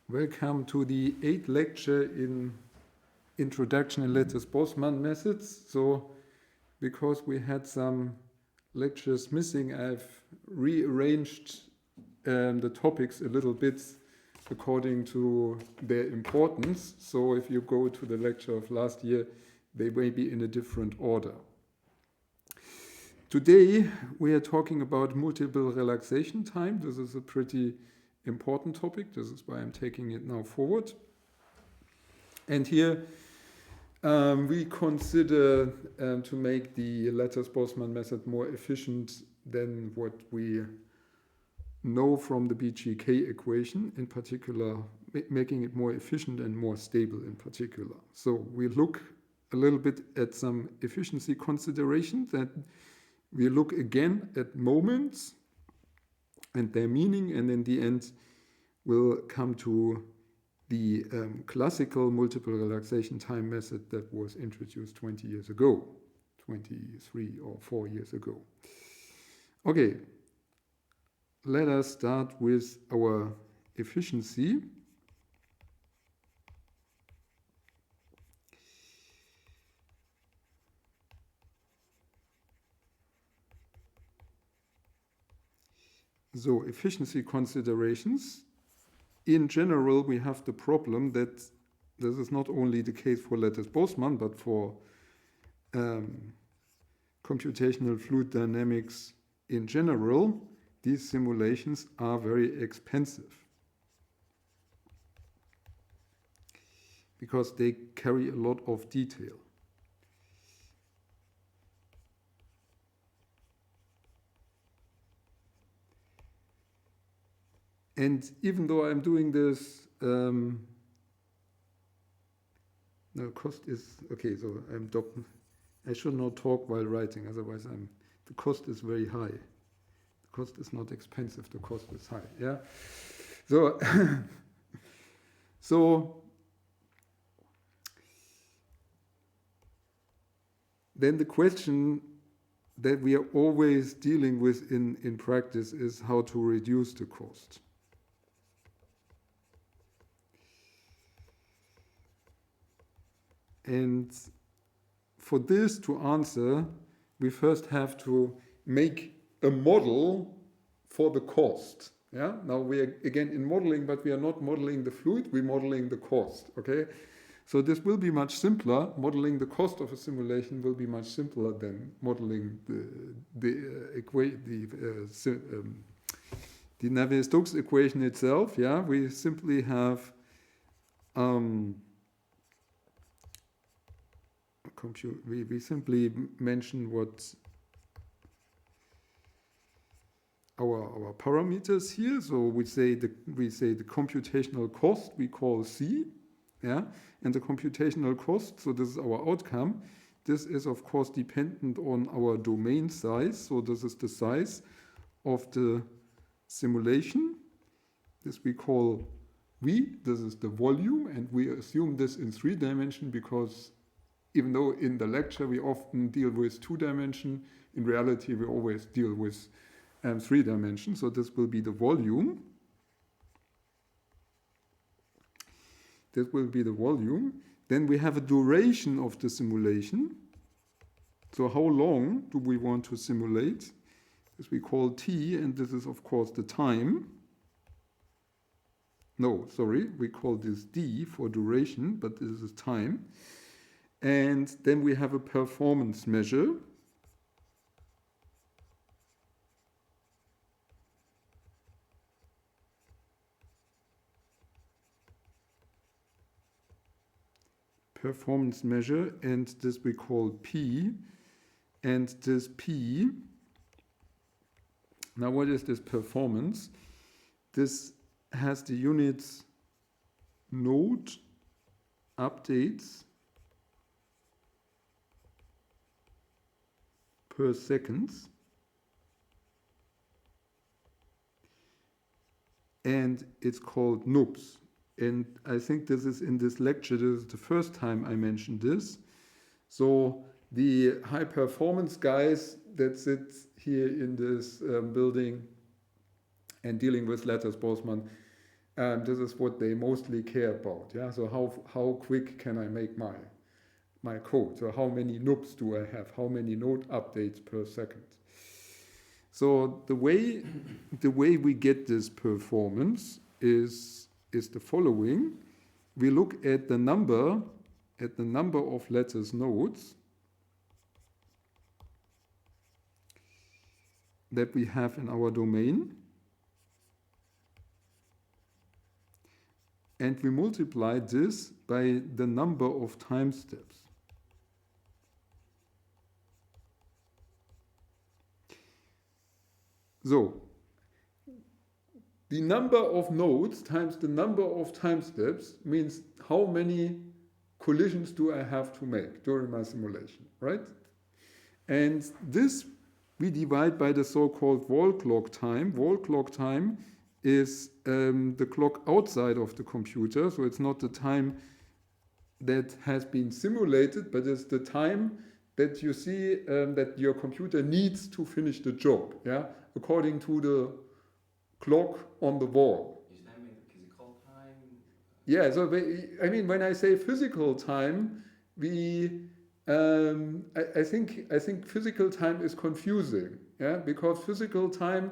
Welcome to the 8th lecture in Introduction in Lattice Boltzmann methods. So, because we had some lectures missing, I've rearranged the topics a little bit according to their importance. So, if you go to the lecture of last year, they may be in a different order. Today, we are talking about multiple relaxation time. This is a pretty important topic. This is why I'm taking it now forward. And here we consider to make the lattice-Boltzmann method more efficient than what we know from the BGK equation, in particular, making it more efficient and more stable in particular. So we look a little bit at some efficiency considerations, and we look again at moments and their meaning, and in the end we'll come to the classical multiple relaxation time method that was introduced 20 years ago, 23 or 4 years ago. Okay, let us start with our efficiency. So, efficiency considerations. In general, we have the problem that this is not only the case for lattice Boltzmann, but for computational fluid dynamics in general, these simulations are very expensive because they carry a lot of detail. And even though I'm doing this, no, cost is, okay, so I should not talk while writing, otherwise the cost is very high. The cost is not expensive, the cost is high, yeah? So, so then the question that we are always dealing with in practice is how to reduce the cost. And for this to answer, we first have to make a model for the cost. Yeah. Now we are again in modeling, but we are not modeling the fluid, we're modeling the cost. Okay. So this will be much simpler. Modeling the cost of a simulation will be much simpler than modeling the Navier-Stokes equation itself. Yeah. We simply have we simply mention what our parameters here. So we say the computational cost we call C, yeah, and the computational cost. So this is our outcome. This is of course dependent on our domain size. So this is the size of the simulation. This we call V. This is the volume, and we assume this in 3 dimensions because even though in the lecture we often deal with 2 dimensions, in reality we always deal with 3 dimensions. So this will be the volume. This will be the volume. Then we have a duration of the simulation. So how long do we want to simulate? This we call T, and this is of course the time. No, sorry, we call this D for duration, but this is time. And then we have a performance measure. Performance measure, and this we call P. And this P, now what is this performance? This has the units node updates per second, and it's called TUBS. And I think this is in this lecture, this is the first time I mentioned this. So the high performance guys that sit here in this building and dealing with lattice Boltzmann This is what they mostly care about. Yeah. So how quick can I make my code? So how many loops do I have? How many node updates per second? So the way we get this performance is the following. We look at the number of lattice nodes that we have in our domain, and we multiply this by the number of time steps. So the number of nodes times the number of time steps means how many collisions do I have to make during my simulation, right? And this we divide by the so-called wall clock time. Wall clock time is the clock outside of the computer, so it's not the time that has been simulated, but it's the time that you see that your computer needs to finish the job, yeah, according to the clock on the wall. Is that mean the physical time? Yeah, so I mean, when I say physical time, I think physical time is confusing, yeah, because physical time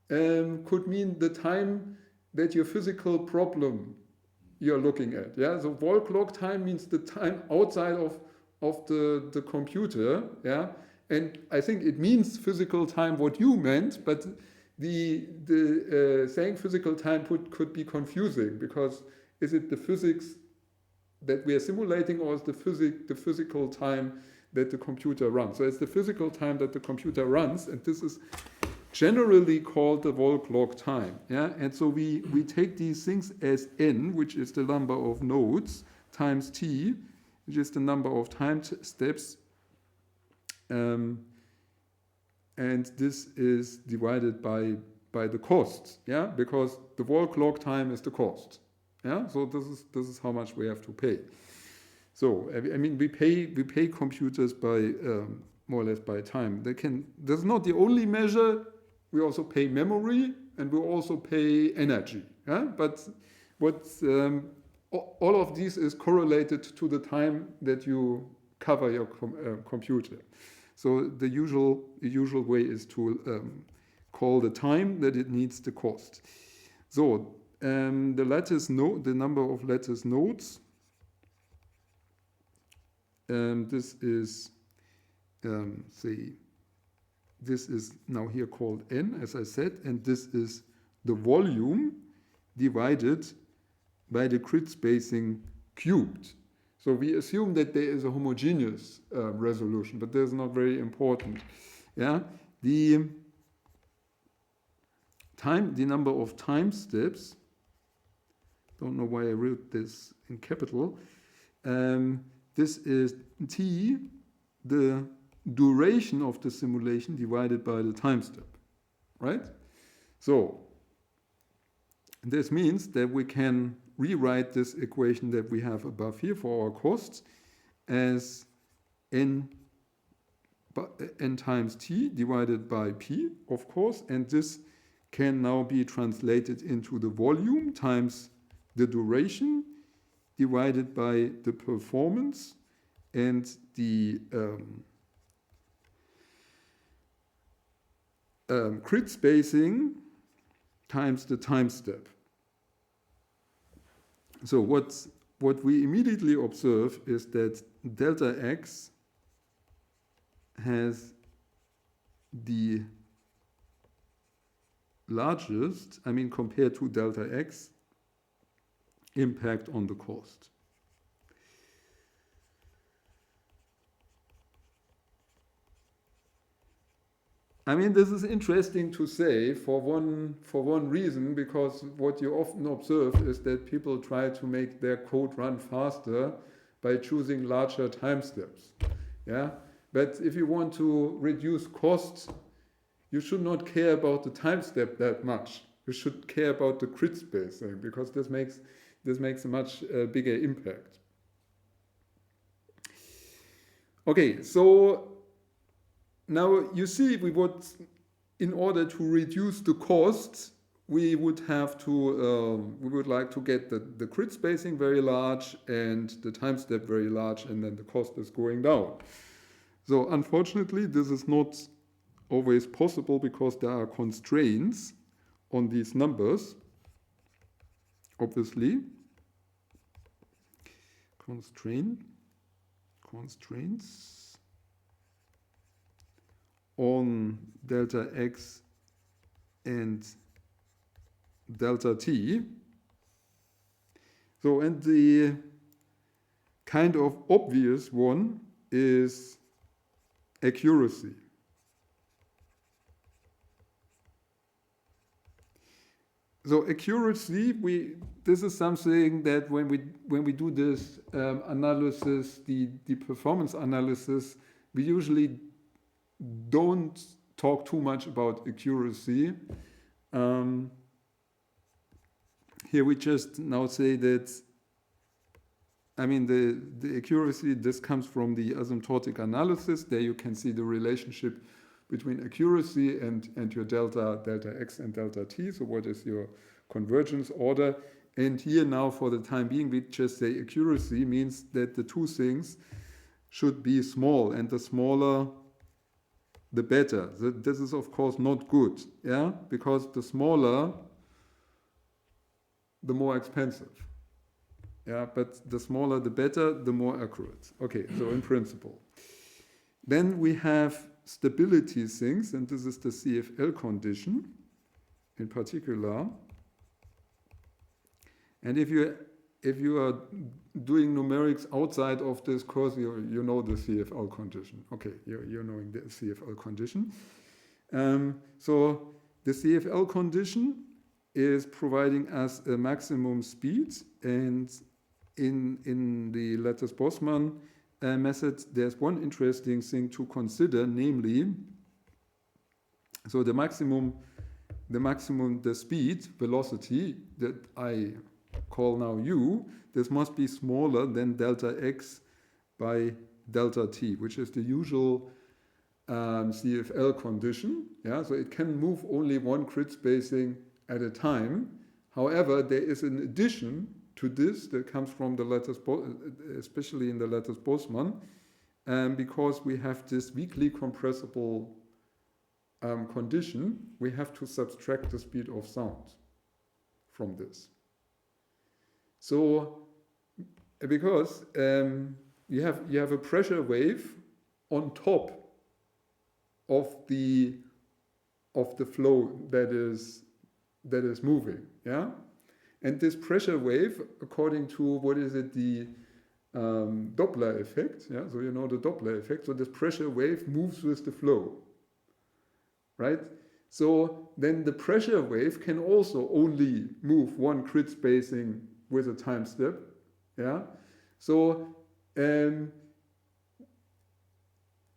could mean the time that your physical problem you're looking at, yeah. So wall clock time means the time outside of the computer, yeah, and I think it means physical time what you meant, but the saying physical time could be confusing, because is it the physics that we are simulating, or is the physical time that the computer runs? So it's the physical time that the computer runs, and this is generally called the wall clock time. Yeah, and so we take these things as n, which is the number of nodes, times t, which is the number of time steps, and this is divided by the cost. Yeah, because the wall clock time is the cost. Yeah, so this is how much we have to pay. So I mean, we pay computers by more or less by time. That's not the only measure. We also pay memory, and we also pay energy. Yeah, but all of these is correlated to the time that you cover your computer. So the usual way is to call the time that it needs the cost. So the lattice node, the number of lattice nodes. This is this is now here called n, as I said, and this is the volume divided by the grid spacing cubed. So we assume that there is a homogeneous resolution, but that's not very important. Yeah, the number of time steps. Don't know why I wrote this in capital. This is t, the duration of the simulation divided by the time step, right? So this means that we can rewrite this equation that we have above here for our costs as n times t divided by p, of course, and this can now be translated into the volume times the duration divided by the performance and the grid spacing times the time step. So what we immediately observe is that delta x has the largest, I mean compared to delta x, impact on the cost. I mean, this is interesting to say for one reason, because what you often observe is that people try to make their code run faster by choosing larger time steps. Yeah, but if you want to reduce costs, you should not care about the time step that much. You should care about the grid spacing, because this makes a much bigger impact. Okay, so now you see in order to reduce the costs, we would have to, we would like to get the grid spacing very large and the time step very large, and then the cost is going down. So unfortunately, this is not always possible because there are constraints on these numbers, obviously. Constraints on delta x and delta t. So, and the kind of obvious one is accuracy. So accuracy, this is something that when we do this analysis, the performance analysis, we usually don't talk too much about accuracy. Here we just now say that, I mean, the accuracy, this comes from the asymptotic analysis. There you can see the relationship between accuracy and your delta x and delta t. So what is your convergence order? And here now for the time being, we just say accuracy means that the two things should be small, and the smaller, the better. This is of course not good, yeah, because the smaller, the more expensive. Yeah, but the smaller the better, the more accurate. Okay, so in principle. Then we have stability things, and this is the CFL condition in particular. And if you are doing numerics outside of this course, you know the CFL condition. Okay, you're knowing the CFL condition. So the CFL condition is providing us a maximum speed, and in the lattice Boltzmann method, there's one interesting thing to consider, namely, so the speed, velocity that I call now u, this must be smaller than delta x by delta t, which is the usual CFL condition. Yeah, so it can move only one grid spacing at a time. However, there is an addition to this that comes from the lattice, especially in the lattice Boltzmann, because we have this weakly compressible condition, we have to subtract the speed of sound from this. So, because you have a pressure wave on top of the flow that is moving, yeah. And this pressure wave, according to what is it, the Doppler effect, yeah, so you know the Doppler effect, so this pressure wave moves with the flow, right? So then the pressure wave can also only move one grid spacing with a time step, yeah? So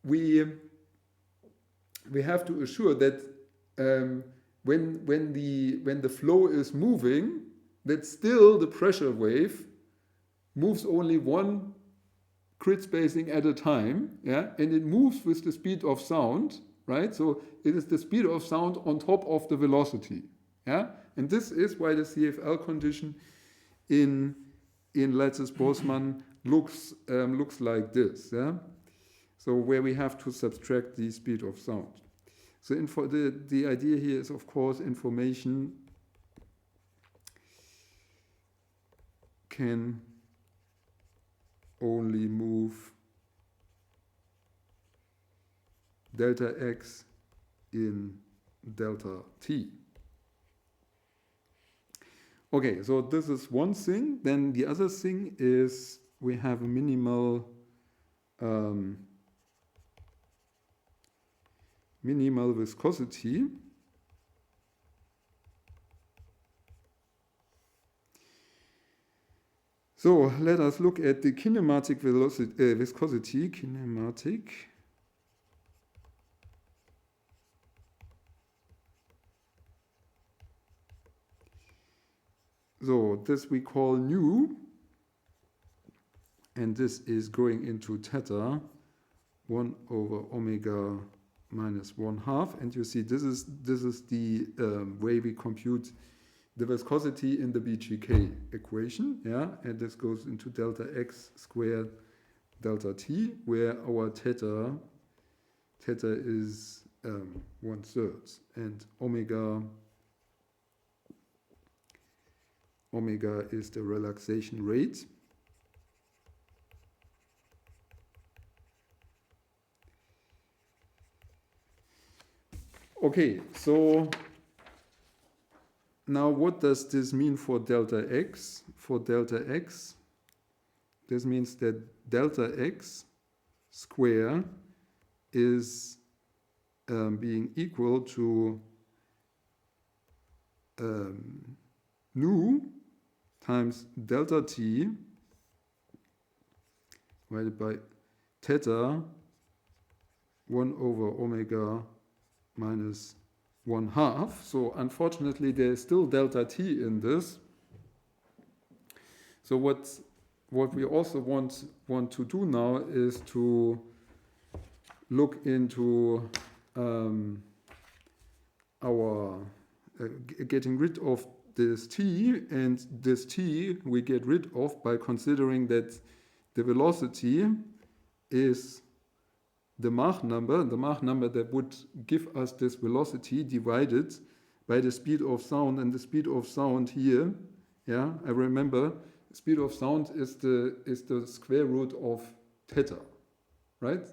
we have to assure that when the flow is moving, that still the pressure wave moves only one grid spacing at a time, yeah, and it moves with the speed of sound, right? So it is the speed of sound on top of the velocity, yeah, and this is why the CFL condition in lattice Boltzmann looks like this, yeah. So where we have to subtract the speed of sound. So the idea here is, of course, information can only move delta x in delta t. Okay, so this is one thing. Then the other thing is we have a minimal viscosity. So let us look at the kinematic viscosity. Kinematic. So this we call nu, and this is going into theta 1 over omega minus 1/2, and you see this is the way we compute the viscosity in the BGK equation, yeah, and this goes into delta x squared delta t, where our theta is 1/3, and omega is the relaxation rate. Okay, so now what does this mean for delta x? For delta x, this means that delta x square is being equal to nu times delta t divided by theta 1/omega minus 1/2. So unfortunately there is still delta t in this. So what we also want to do now is to look into our getting rid of this t, and this t we get rid of by considering that the velocity is the Mach number that would give us this velocity divided by the speed of sound, and the speed of sound here, yeah, I remember speed of sound is the square root of theta, right?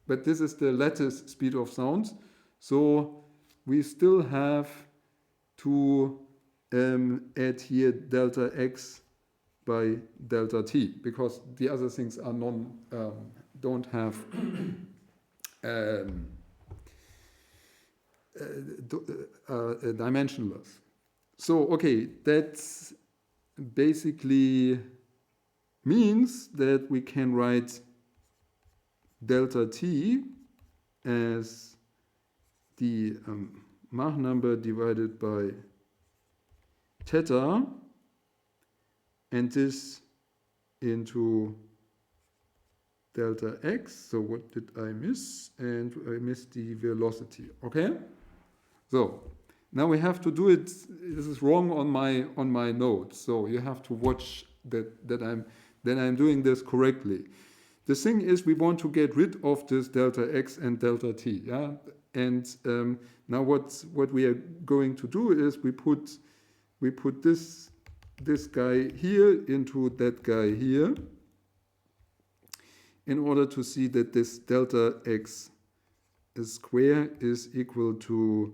But this is the lattice speed of sound, so we still have to add here delta x by delta t, because the other things are don't have dimensionless. So okay, that basically means that we can write delta t as the Mach number divided by theta, and this into delta x. So what did I miss? And I missed the velocity. Okay, so now we have to do it. This is wrong on my notes, so you have to watch that I'm doing this correctly. The thing is, we want to get rid of this delta x and delta t, yeah. And now what we are going to do is we put this guy here into that guy here, in order to see that this delta x square is equal to,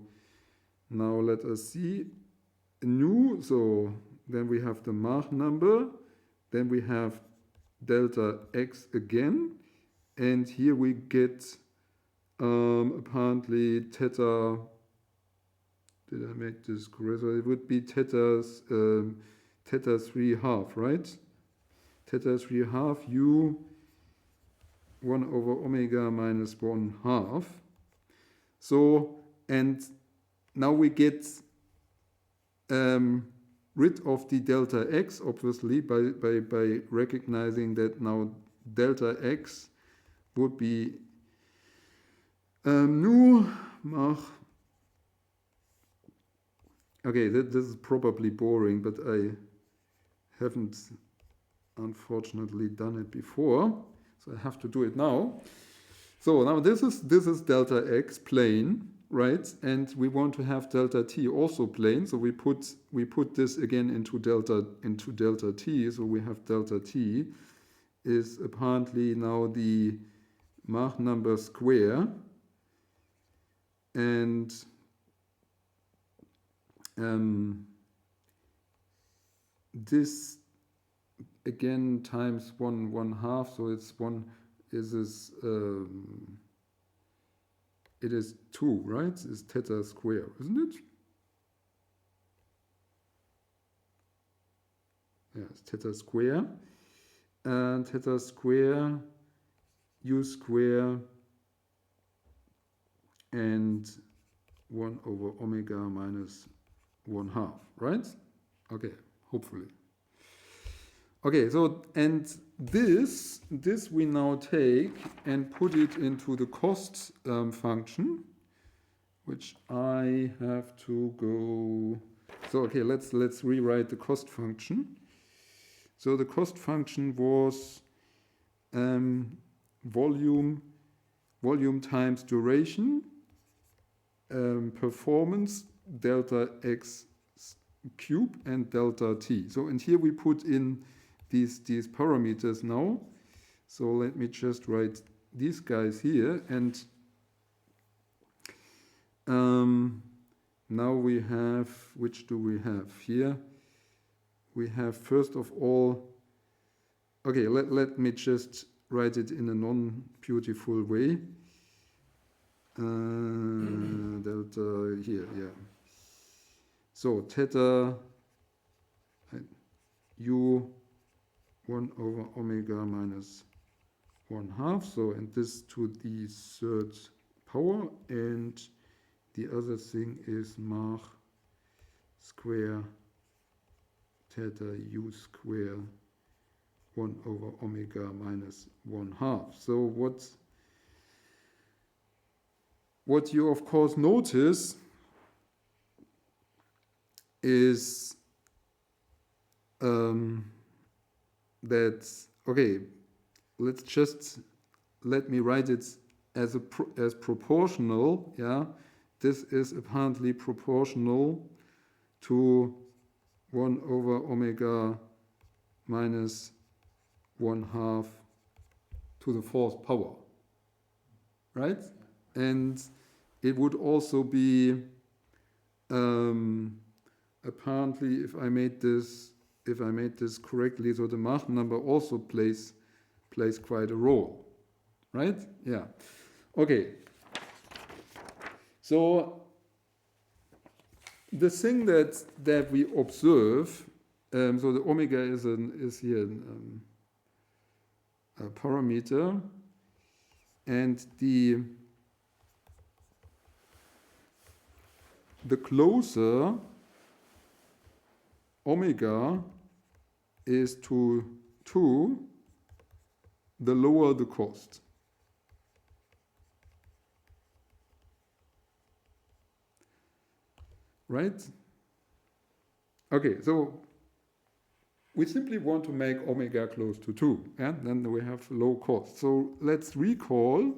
now let us see, nu. So then we have the Mach number, then we have delta x again, and here we get apparently theta. Did I make this correct? So it would be theta 3/2, right? Theta 3/2 u 1/omega minus 1/2. So, and now we get rid of the delta x, obviously, by recognizing that now delta x would be nu Mach. Okay, this is probably boring, but I haven't unfortunately done it before, so I have to do it now. So now this is delta x plane, right? And we want to have delta t also plane, so we put this again into delta t. So we have delta t is apparently now the Mach number square, and this again times 1/2, so it's it is 2, right? It's theta square, isn't it? Yes, theta square, and theta square u square and 1/omega minus 1/2, right? Okay, hopefully. Okay, so, and this we now take and put it into the cost function, which I have to go. So okay, let's rewrite the cost function. So the cost function was volume times duration, performance, delta x cube, and delta t. So and here we put in these parameters now. So let me just write these guys here, and now we have, which do we have here? We have first of all, okay, let me just write it in a non-beautiful way. Delta here, yeah. So theta u 1 over omega minus 1/2. So and this to the third power, and the other thing is Mach square theta u square 1 over omega minus 1/2. So what you of course notice is that, okay, let me write it as proportional, yeah. This is apparently proportional to 1 over omega minus 1/2 to the fourth power, right? And it would also be apparently, if I made this correctly, so the Mach number also plays quite a role, right? Yeah. Okay. So the thing that we observe, so the omega is here a parameter, and the closer omega is to 2, the lower the cost. Right? Okay, so we simply want to make omega close to 2, and then we have low cost. So let's recall.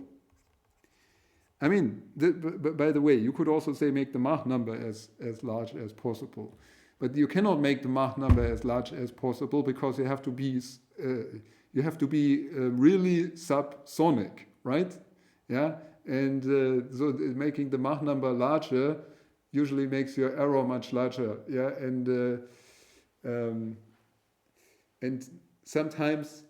I mean, by the way, you could also say make the Mach number as large as possible, but you cannot make the Mach number as large as possible because you have to be really subsonic, right? Yeah, and so making the Mach number larger usually makes your error much larger. Yeah, and sometimes,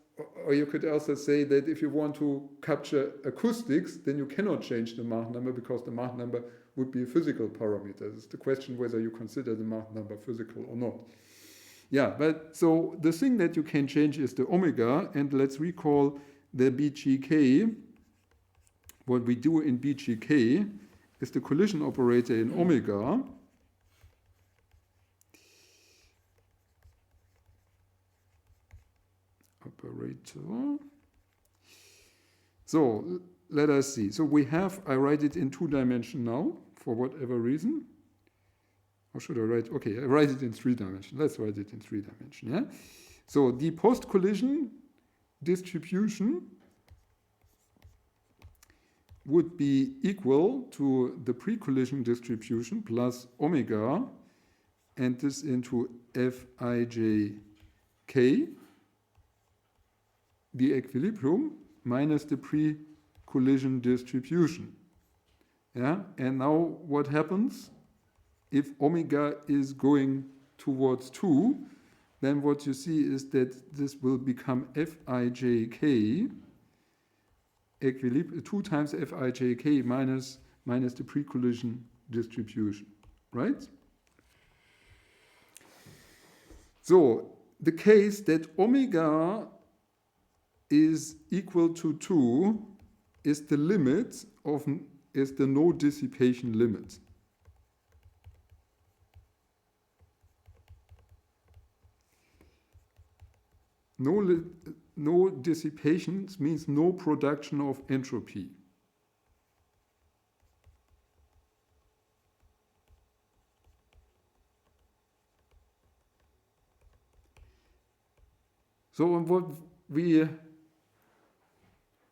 or you could also say that if you want to capture acoustics, then you cannot change the Mach number because the Mach number would be a physical parameter. It's the question whether you consider the Mach number physical or not. Yeah, but so the thing that you can change is the omega, and let's recall the BGK. What we do in BGK is the collision operator in omega. Operator. So let us see. So we have, I write it in 2 dimensions now, for whatever reason. Or should I write? Okay, I write it in 3 dimensions. Let's write it in 3 dimensions. Yeah. So the post-collision distribution would be equal to the pre-collision distribution plus omega, and this into Fijk, the equilibrium, minus the pre-collision distribution. Yeah, and now what happens? If omega is going towards 2, then what you see is that this will become Fijk, 2 times Fijk minus the pre-collision distribution, right? So the case that omega is equal to 2 is the limit is the no dissipation limit. no dissipation means no production of entropy. So what we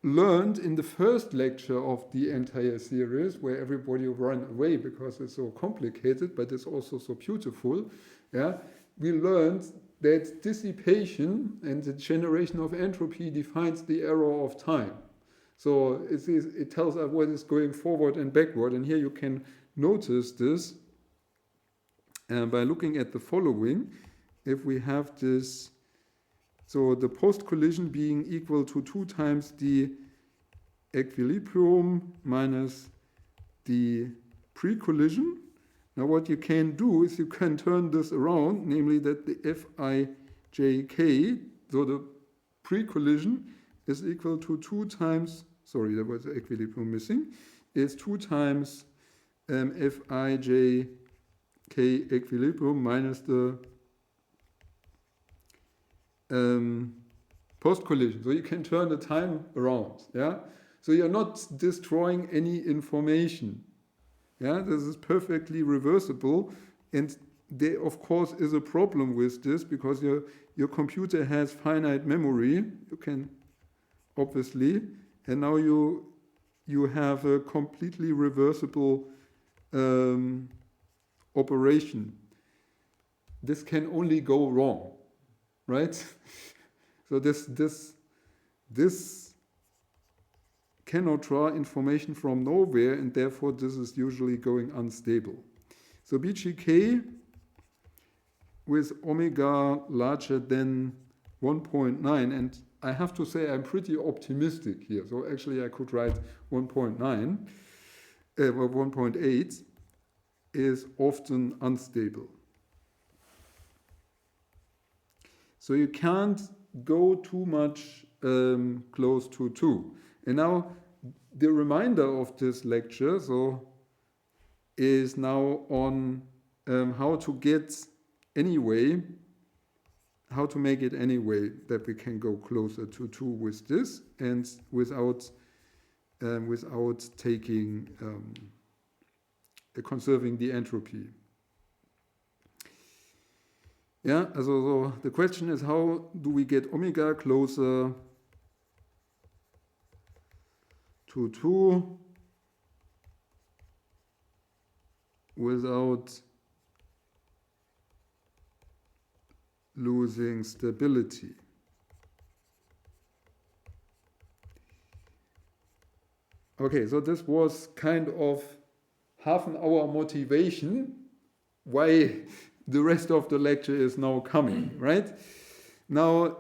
learned in the first lecture of the entire series, where everybody ran away because it's so complicated, but it's also so beautiful, yeah, we learned that dissipation and the generation of entropy defines the error of time. So it tells us what is going forward and backward, and here you can notice this by looking at the following. If we have this, so the post-collision being equal to 2 times the equilibrium minus the pre-collision. Now what you can do is you can turn this around, namely that the Fijk, so the pre-collision, is equal to 2 times, sorry, there was the equilibrium missing, is 2 times Fijk equilibrium minus the post-collision. So you can turn the time around, yeah? So you're not destroying any information. Yeah, this is perfectly reversible, and there of course is a problem with this because your computer has finite memory. You can obviously, and now you have a completely reversible operation. This can only go wrong, right? So this cannot draw information from nowhere, and therefore this is usually going unstable. So BGK with omega larger than 1.9, and I have to say I'm pretty optimistic here. So actually I could write 1.9 or 1.8 is often unstable. So you can't go too much close to 2. And now the remainder of this lecture is now on how to make it anyway that we can go closer to 2 with this, and without taking conserving the entropy. Yeah, so the question is, how do we get omega closer to 2 without losing stability? Okay, so this was kind of half an hour motivation why the rest of the lecture is now coming, right? Now,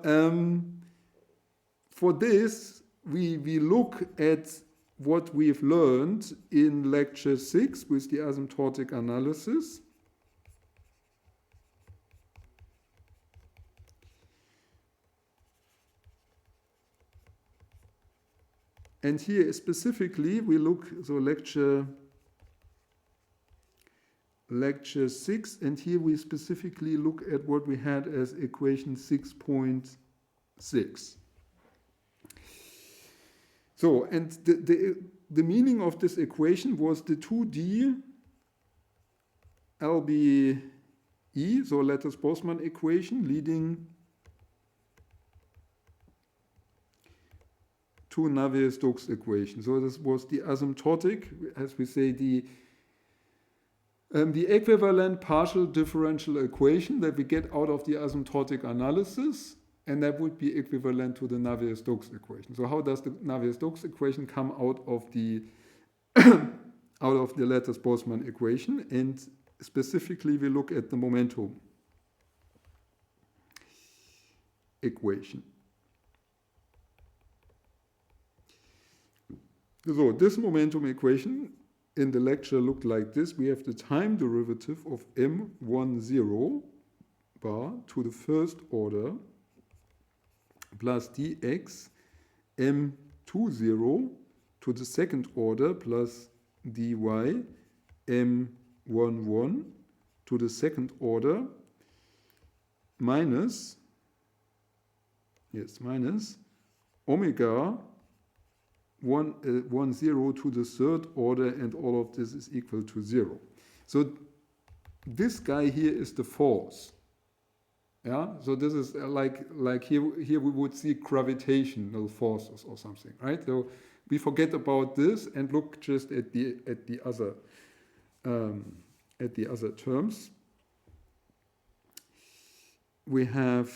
for this, we look at what we've learned in lecture 6 with the asymptotic analysis. And here specifically we look, so lecture 6, and here we specifically look at what we had as equation 6.6. So, and the meaning of this equation was the 2D LBE, so lattice Boltzmann equation, leading to Navier-Stokes equation. So this was the asymptotic, as we say, the equivalent partial differential equation that we get out of the asymptotic analysis, and that would be equivalent to the Navier-Stokes equation. So how does the Navier-Stokes equation come out of the lattice Boltzmann equation? And specifically, we look at the momentum equation. So this momentum equation in the lecture looked like this. We have the time derivative of m10 bar to the first order plus dx m20 to the second order plus dy m11 to the second order minus yes, minus omega 1, 0 to the third order, and all of this is equal to 0. So this guy here is the force. Yeah, so this is like here we would see gravitational forces or something, right? So we forget about this and look just at the other terms. We have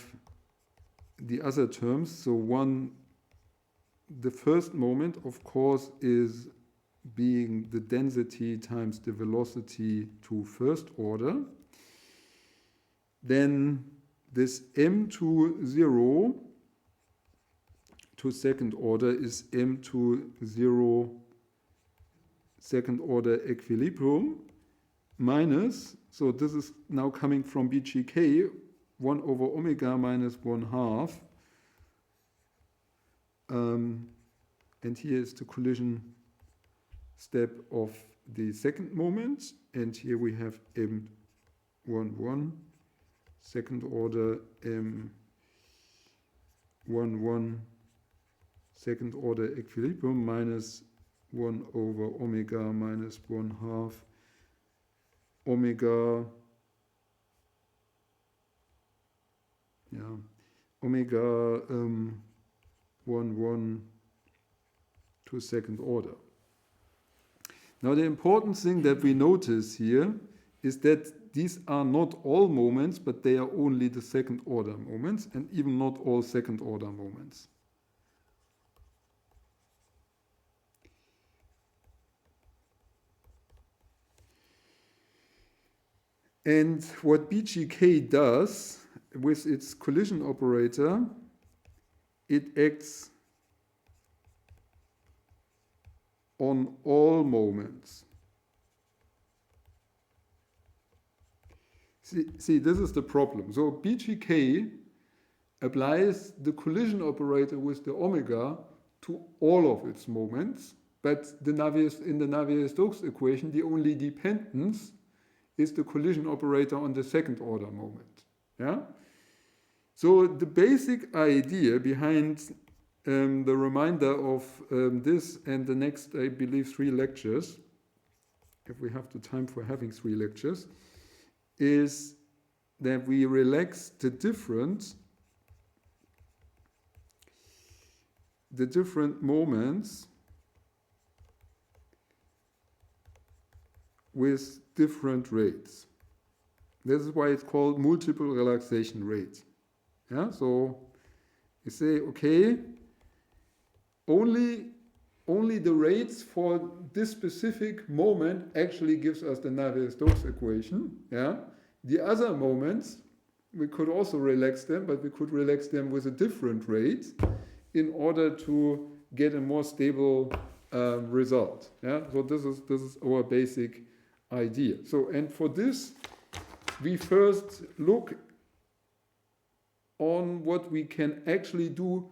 the other terms. So the first moment, of course, is being the density times the velocity to first order. Then this m to 0 to second order is m to 0 second order equilibrium minus, so this is now coming from BGK, 1 over omega minus 1/2. And here is the collision step of the second moment. And here we have m11 second order, m11 second order equilibrium minus 1 over omega minus 1/2 omega, omega 1 to second order. Now the important thing that we notice here is that these are not all moments, but they are only the second order moments, and even not all second order moments. And what BGK does with its collision operator, it acts on all moments. See, this is the problem. So BGK applies the collision operator with the omega to all of its moments, but in the Navier-Stokes equation, the only dependence is the collision operator on the second order moment. Yeah? So the basic idea behind the reminder of this and the next, I believe, 3 lectures, if we have the time for having 3 lectures, is that we relax the different moments with different rates. This is why it's called multiple relaxation rates. Yeah, so you say, okay, only the rates for this specific moment actually gives us the Navier-Stokes equation. Yeah, the other moments we could also relax them, but we could relax them with a different rate in order to get a more stable result. Yeah, so this is our basic idea. So, and for this, we first look on what we can actually do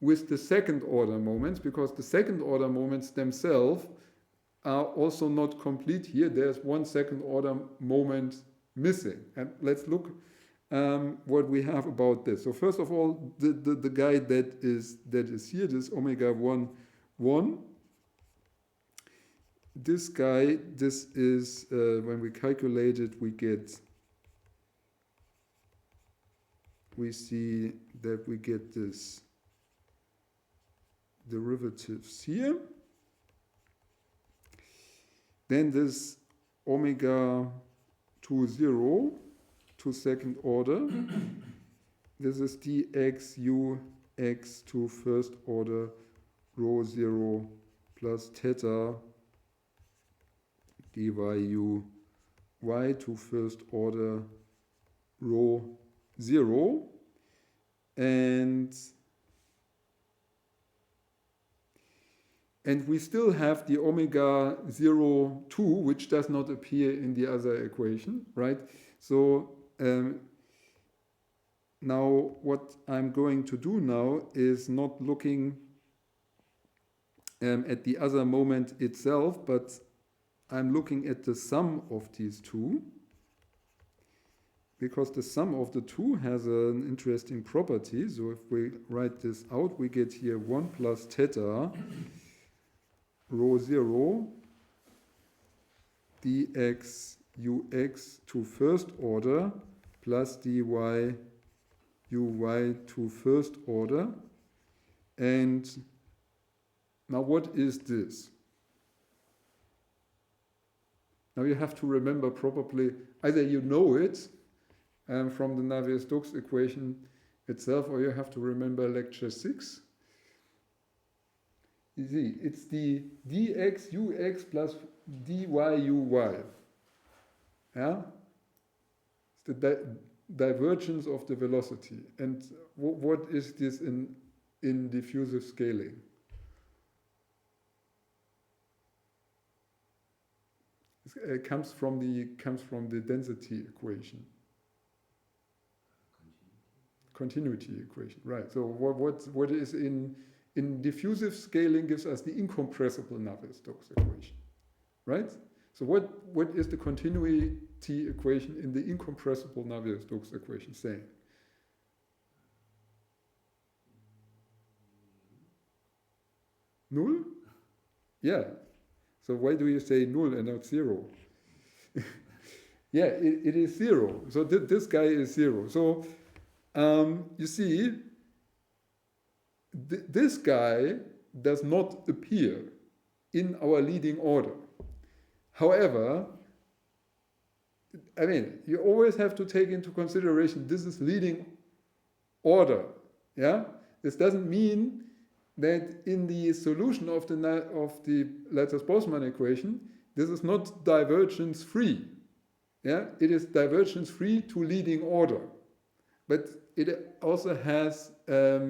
with the second order moments, because the second order moments themselves are also not complete here. There's one second order moment missing. And let's look what we have about this. So first of all, the guy that is here, this omega 1. This guy, this is, when we calculate it, we see that we get this derivatives here. Then this omega to 0 to second order. This is dx ux to first order rho 0 plus theta dy u y to first order rho 0. And we still have the omega 0, 2, which does not appear in the other equation, right? So now what I'm going to do now is not looking at the other moment itself, but I'm looking at the sum of these two. because the sum of the two has an interesting property. So if we write this out, we get here 1 plus theta rho 0 dx ux to first order plus dy uy to first order. And now what is this? Now you have to remember probably, either you know it from the Navier-Stokes equation itself, or you have to remember lecture 6. You see, it's the dx ux plus dy uy. Yeah? It's the divergence of the velocity. And what is this in diffusive scaling? It comes from the density equation. Continuity equation, right. So what is in diffusive scaling gives us the incompressible Navier-Stokes equation, right? So what is the continuity equation in the incompressible Navier-Stokes equation saying? Null? Yeah. So why do you say null and not 0? Yeah, it is 0. So this guy is 0. So you see, this guy does not appear in our leading order. However, I mean, you always have to take into consideration this is leading order. Yeah, this doesn't mean that in the solution of the lattice Boltzmann equation, this is not divergence free. Yeah, it is divergence free to leading order, but it also has a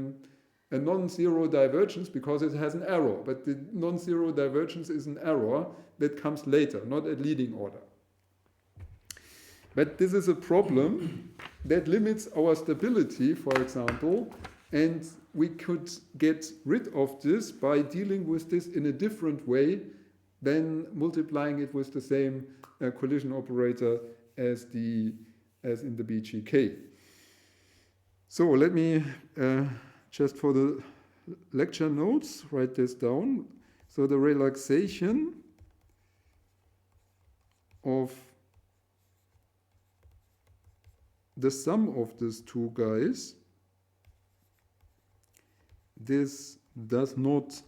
non-zero divergence because it has an error. But the non-zero divergence is an error that comes later, not at leading order. But this is a problem that limits our stability, for example, and we could get rid of this by dealing with this in a different way than multiplying it with the same collision operator as in the BGK. So let me just for the lecture notes write this down. So the relaxation of the sum of these two guys, this does not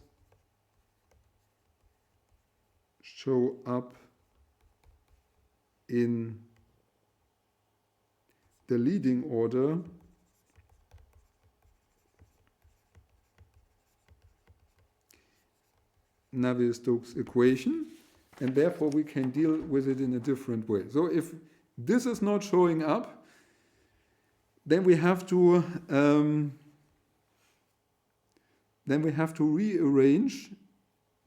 show up in the leading order Navier-Stokes equation, and therefore we can deal with it in a different way. So if this is not showing up, then we have to rearrange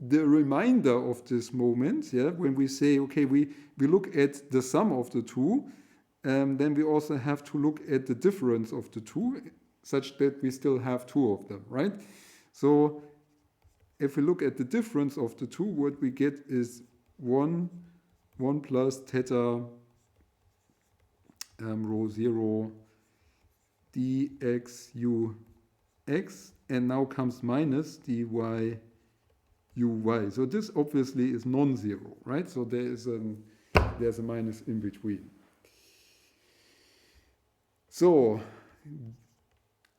the remainder of this moment. Yeah, when we say, okay, we look at the sum of the two, then we also have to look at the difference of the two, such that we still have two of them, right? So if we look at the difference of the two, what we get is 1 plus theta rho 0 dx ux, and now comes minus dy uy. So this obviously is non-zero, right? So there's a minus in between. So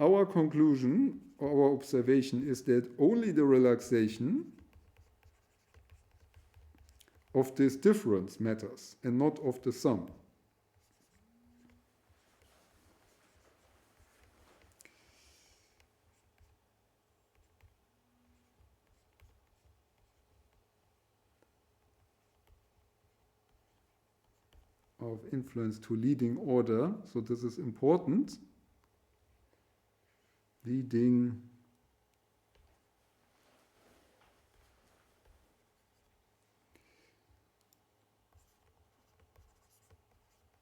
our conclusion, our observation is that only the relaxation of this difference matters and not of the sum. Of influence to leading order, so this is important. Leading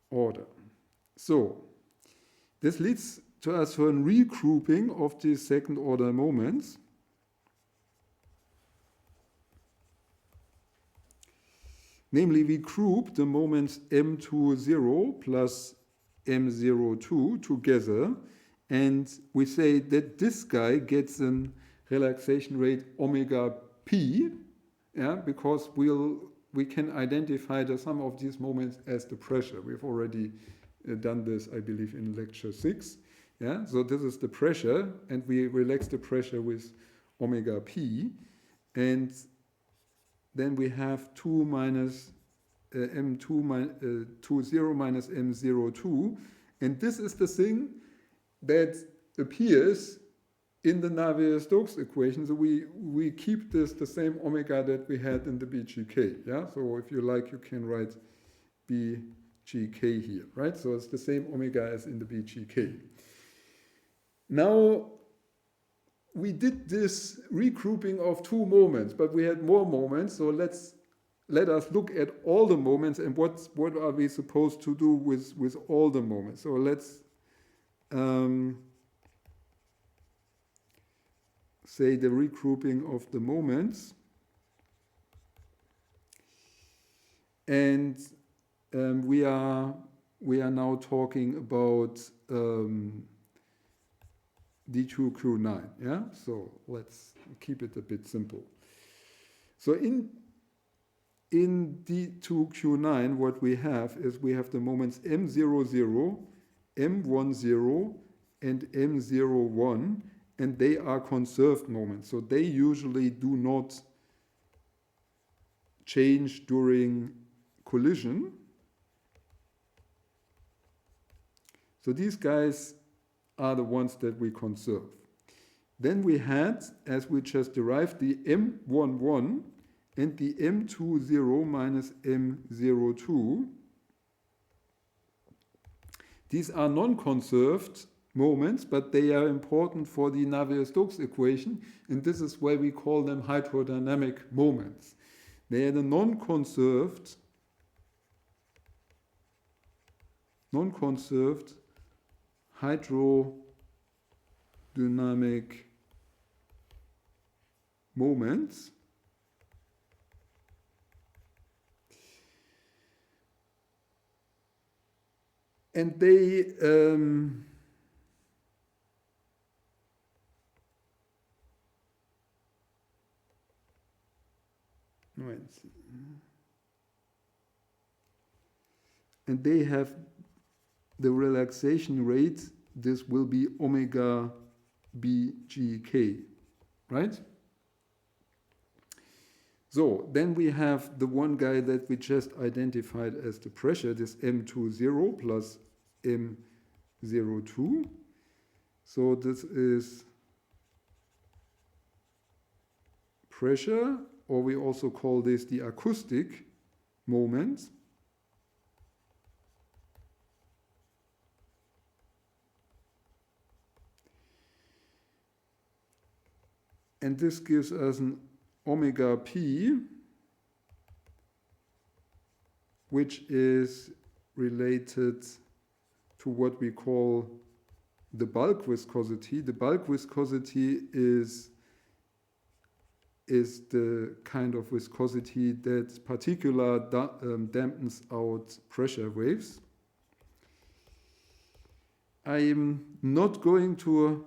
order. So this leads to us to a regrouping of these second order moments. Namely, we group the moments m to 0 plus M02 together, and we say that this guy gets a relaxation rate omega p, yeah, because we can identify the sum of these moments as the pressure. We've already done this, I believe, in lecture 6. Yeah, so this is the pressure, and we relax the pressure with omega p, and then we have 2 minus M2 20 minus M02, and this is the thing that appears in the Navier-Stokes equation. So we keep this the same omega that we had in the BGK. Yeah, so if you like, you can write BGK here, right? So it's the same omega as in the BGK. Now, we did this regrouping of 2 moments, but we had more moments. So let us look at all the moments and what are we supposed to do with all the moments. So let's say the regrouping of the moments. And we are now talking about D2Q9, yeah? So let's keep it a bit simple. So in D2Q9, what we have is we have the moments M00, M10, and M01, and they are conserved moments. So they usually do not change during collision. So these guys are the ones that we conserve. Then we had, as we just derived, the M11 and the M20 minus M02. These are non-conserved moments, but they are important for the Navier-Stokes equation, and this is why we call them hydrodynamic moments. They are the non-conserved hydrodynamic moments. And they have the relaxation rate. This will be omega BGK, right? So then we have the one guy that we just identified as the pressure, this M20 plus M02. So this is pressure, or we also call this the acoustic moment. And this gives us an omega p, which is related to what we call the bulk viscosity. The bulk viscosity is the kind of viscosity that particular dampens out pressure waves. I am not going to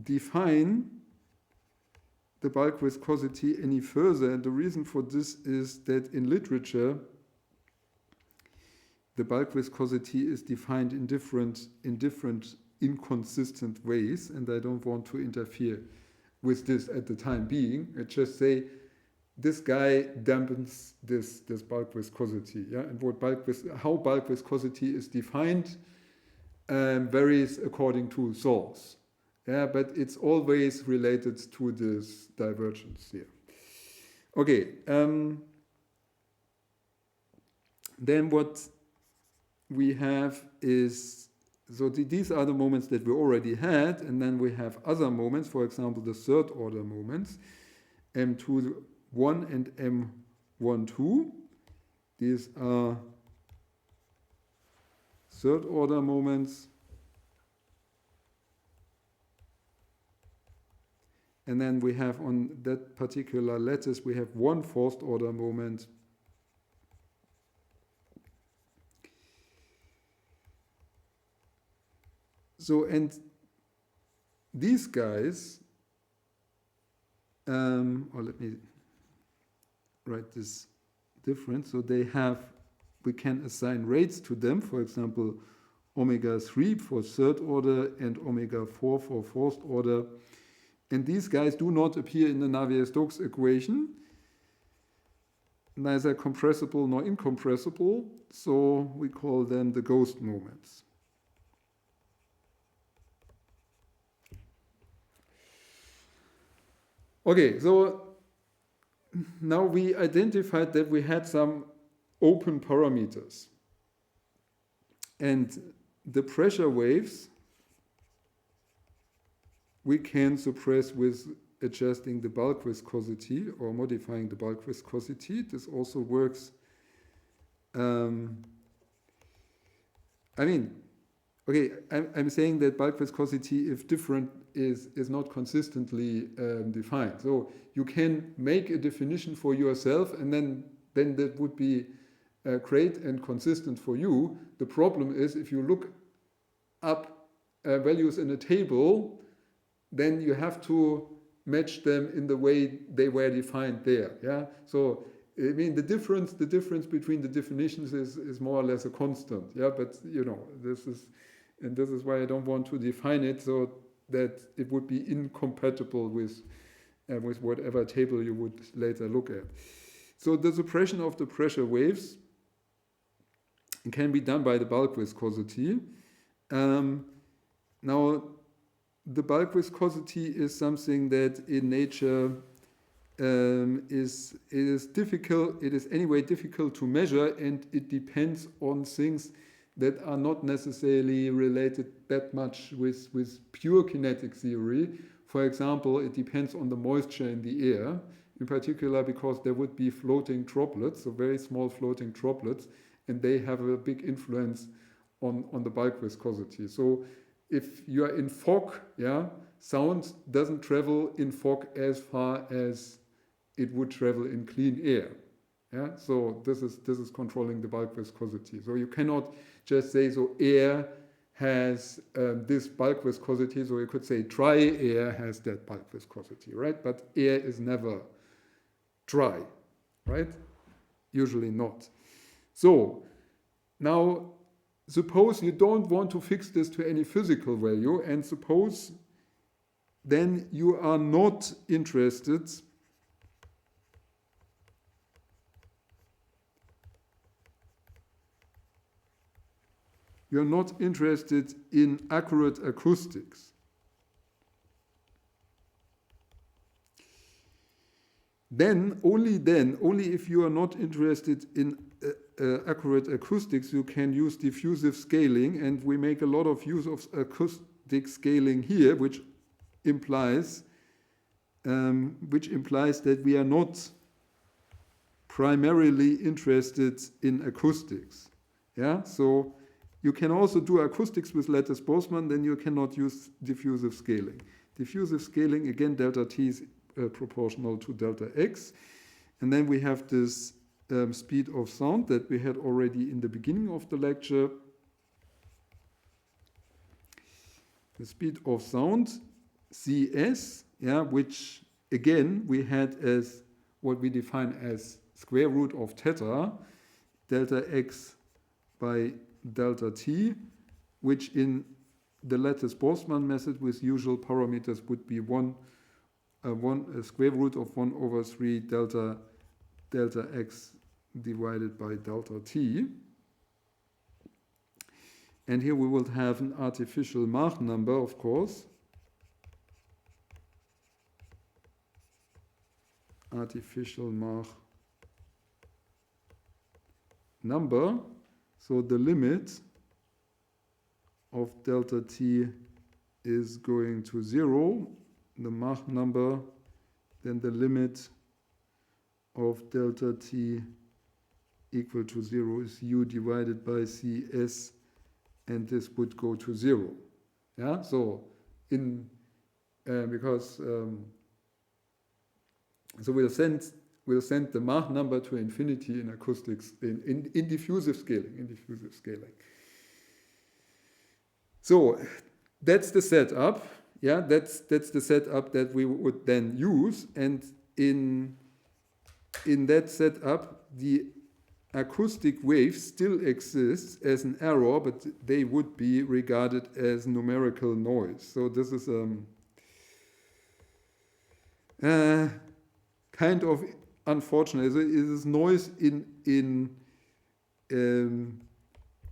define the bulk viscosity any further, and the reason for this is that in literature the bulk viscosity is defined in different inconsistent ways, and I don't want to interfere with this at the time being. I just say this guy dampens this bulk viscosity, yeah, and how bulk viscosity is defined varies according to source. Yeah, but it's always related to this divergence here. Okay, then what we have is, so these are the moments that we already had, and then we have other moments, for example, the third order moments, M21 and M12. These are third order moments. And then we have on that particular lattice, we have one fourth order moment. So, and these guys, or let me write this different. So they have, we can assign rates to them, for example, omega 3 for third order and omega 4 for fourth order. And these guys do not appear in the Navier-Stokes equation, neither compressible nor incompressible, so we call them the ghost moments. Okay, so now we identified that we had some open parameters. And the pressure waves we can suppress with adjusting the bulk viscosity or modifying the bulk viscosity. This also works. I'm saying that bulk viscosity, if different, is not consistently defined. So you can make a definition for yourself, and then that would be great and consistent for you. The problem is if you look up values in a table, then you have to match them in the way they were defined there. Yeah. So I mean the difference between the definitions is more or less a constant. Yeah. But this is why I don't want to define it so that it would be incompatible with whatever table you would later look at. So the suppression of the pressure waves can be done by the bulk viscosity. Now, the bulk viscosity is something that in nature is difficult. It is anyway difficult to measure, and it depends on things that are not necessarily related that much with pure kinetic theory. For example, it depends on the moisture in the air, in particular because there would be floating droplets, so very small floating droplets, and they have a big influence on the bulk viscosity. So if you are in fog, sound doesn't travel in fog as far as it would travel in clean air. Yeah, so this is controlling the bulk viscosity. So you cannot just say so air has this bulk viscosity. So you could say dry air has that bulk viscosity, right? But air is never dry, right? Usually not. So now suppose you don't want to fix this to any physical value, and suppose then you are not interested in accurate acoustics. Only if you are not interested in accurate acoustics, you can use diffusive scaling, and we make a lot of use of acoustic scaling here, which implies that we are not primarily interested in acoustics. Yeah, so you can also do acoustics with lattice Boltzmann, then you cannot use diffusive scaling. Diffusive scaling, again, delta t is proportional to delta x. And then we have this speed of sound that we had already in the beginning of the lecture. The speed of sound, Cs, which again we had as what we define as square root of theta, delta x by delta t, which in the lattice Boltzmann method with usual parameters would be a square root of 1 over 3 delta x divided by delta t. And here we will have an artificial Mach number, of course. Artificial Mach number. So the limit of delta t is going to 0. The Mach number, then the limit of delta t equal to 0 is u divided by Cs, and this would go to 0. Yeah, so so we'll send the Mach number to infinity in acoustics in diffusive scaling. So that's the setup. Yeah, that's the setup that we would then use, and in that setup, the acoustic wave still exists as an error, but they would be regarded as numerical noise. So this is kind of unfortunate. It is noise in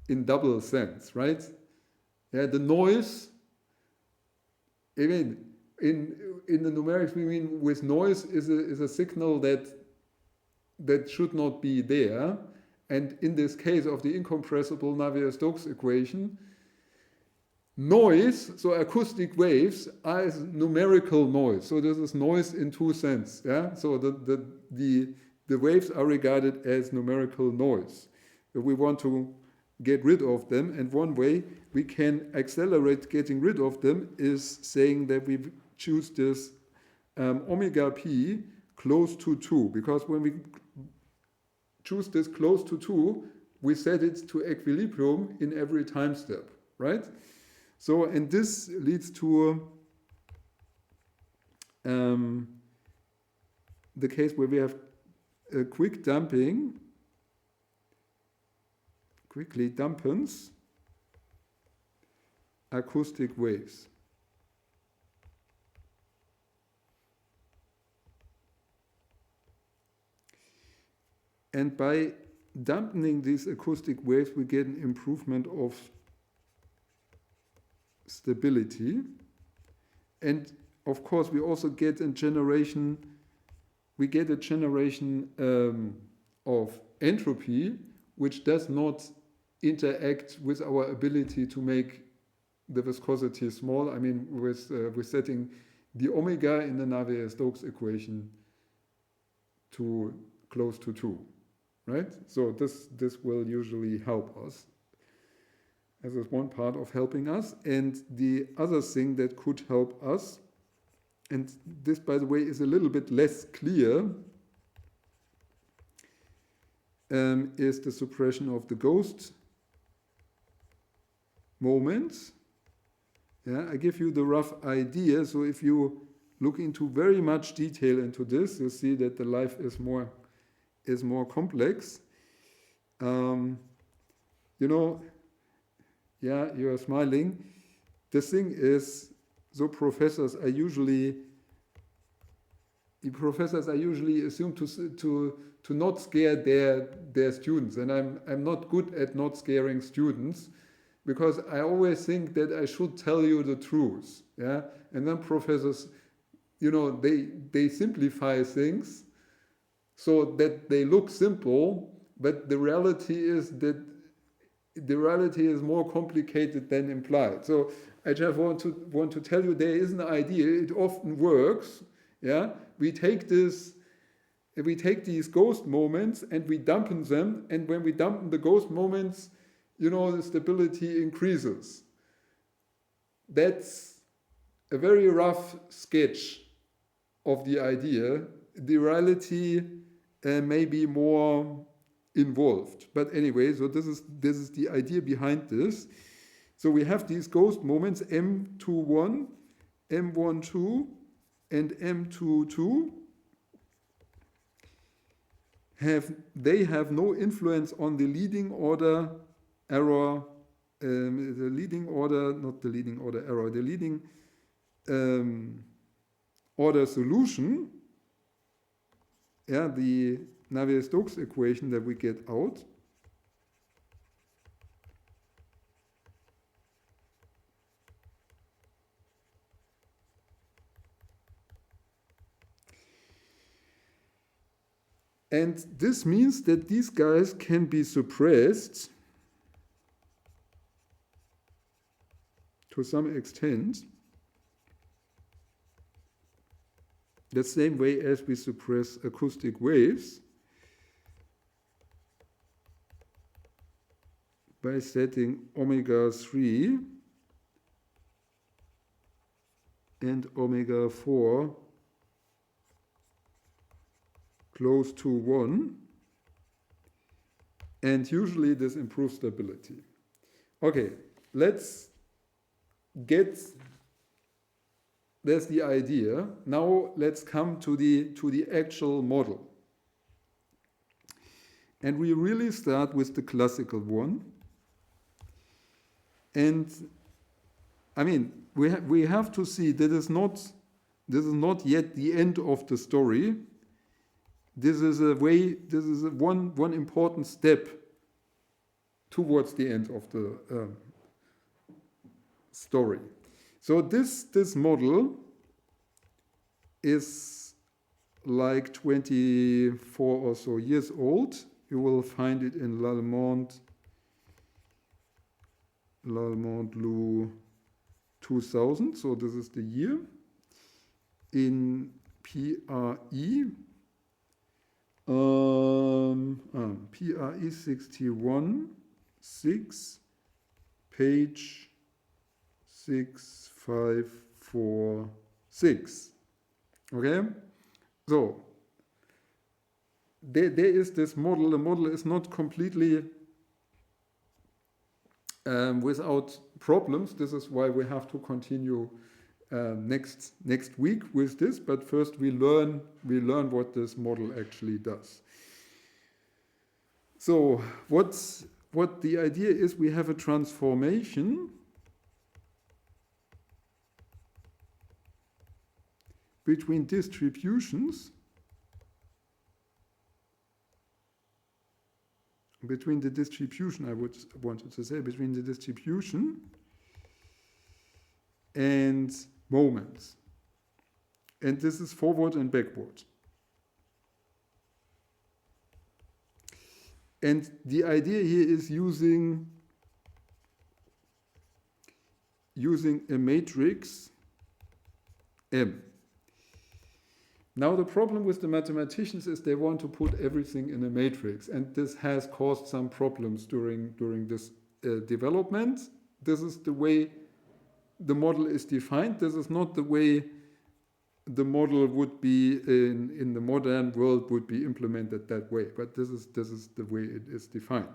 double sense, right? Yeah, the noise. I mean, in the numerics, we mean with noise is a signal that should not be there, and in this case of the incompressible Navier-Stokes equation, noise, so acoustic waves, are numerical noise. So this is noise in two senses. Yeah. So the waves are regarded as numerical noise. We want to get rid of them, and one way we can accelerate getting rid of them is saying that we choose this omega p close to 2, because when we choose this close to 2, we set it to equilibrium in every time step, right? So, and this leads to the case where we have a quickly dampens acoustic waves. And by dampening these acoustic waves, we get an improvement of stability. And of course, we also get a generation of entropy, which does not interact with our ability to make the viscosity small. I mean, with setting the omega in the Navier-Stokes equation to close to 2, right? So this will usually help us, as is one part of helping us. And the other thing that could help us, and this, by the way, is a little bit less clear, is the suppression of the ghost moments. Yeah, I give you the rough idea. So if you look into very much detail into this, you'll see that the life is more complex. You know, yeah, you are smiling. The thing is, so professors are usually assumed to not scare their students, and I'm not good at not scaring students, because I always think that I should tell you the truth. Yeah, and then professors, you know, they simplify things so that they look simple, but the reality is more complicated than implied. So I just want to tell you, there is an idea. It often works. Yeah, we take these ghost moments and we dampen them, and when we dampen the ghost moments, you know, the stability increases. That's a very rough sketch of the idea. The reality may be more involved. But anyway, so this is the idea behind this. So we have these ghost moments, M21, M12, and M22. They have no influence on the leading order error, the leading order solution. Yeah, the Navier-Stokes equation that we get out. And this means that these guys can be suppressed to some extent, the same way as we suppress acoustic waves, by setting omega 3 and omega 4 close to 1, and usually this improves stability. Okay, let's that's the idea. Now let's come to the actual model. And we really start with the classical one. And I mean, we have to see that this is not yet the end of the story. This is one important step towards the end of the story. So this model is like 24 or so years old. You will find it in Lallemande Lou 2000. So this is the year. In PRE, PRE 61, 6, page 6546. Okay? So, there is this model. The model is not completely without problems. This is why we have to continue next week with this. But first we learn what this model actually does. So what the idea is, we have a transformation between distributions, between the distribution and moments. And this is forward and backward. And the idea here is using a matrix M. Now the problem with the mathematicians is they want to put everything in a matrix, and this has caused some problems during this development. This is the way the model is defined. This is not the way the model would be in the modern world would be implemented that way, but this is the way it is defined.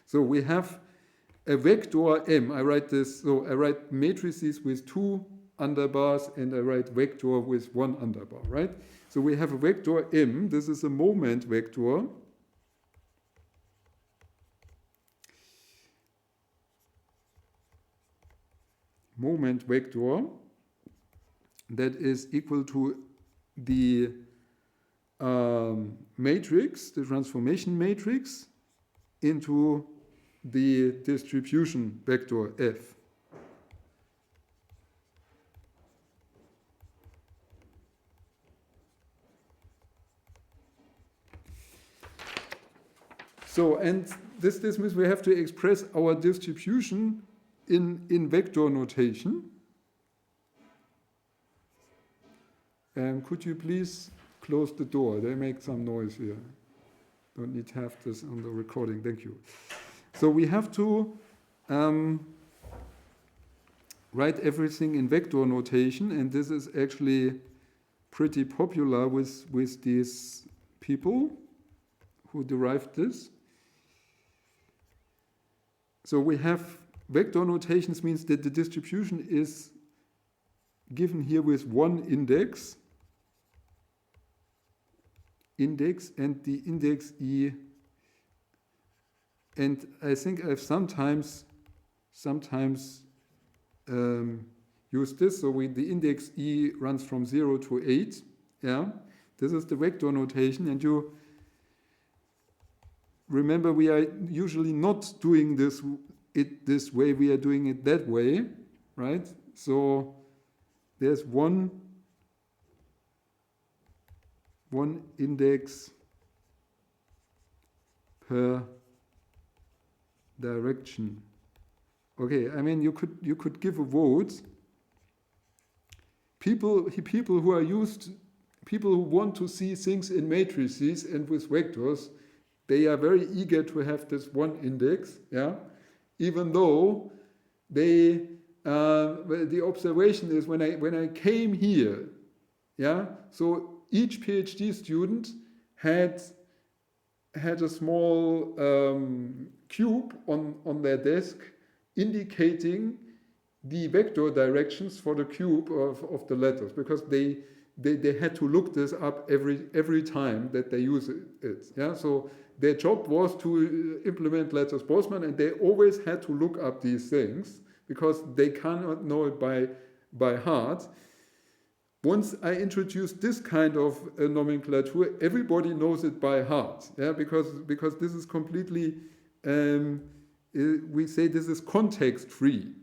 So we have a vector M. I write this, so I write matrices with 2 underbars and I write vector with 1 underbar, right? So we have a vector M. This is a moment vector. Moment vector that is equal to the matrix, the transformation matrix, into the distribution vector F. So, and this means we have to express our distribution in vector notation. Could you please close the door? They make some noise here. Don't need to have this on the recording. Thank you. So we have to write everything in vector notation, and this is actually pretty popular with these people who derived this. So we have vector notations, means that the distribution is given here with one index, and the index E, and I think I've sometimes used this. So the index E runs from 0 to 8. Yeah, this is the vector notation, and you remember we are usually not doing this way. We are doing it that way, right? So there's one index per direction. Okay, I mean you could give a vote. People who want to see things in matrices and with vectors, they are very eager to have this one index, yeah. Even though the observation is when I came here, yeah. So each PhD student had a small cube on their desk indicating the vector directions for the cube of the lattice, because they had to look this up every time that they use it. Yeah, so their job was to implement lattice Boltzmann, and they always had to look up these things because they cannot know it by heart. Once I introduced this kind of nomenclature, everybody knows it by heart. Yeah, because this is completely, we say this is context free.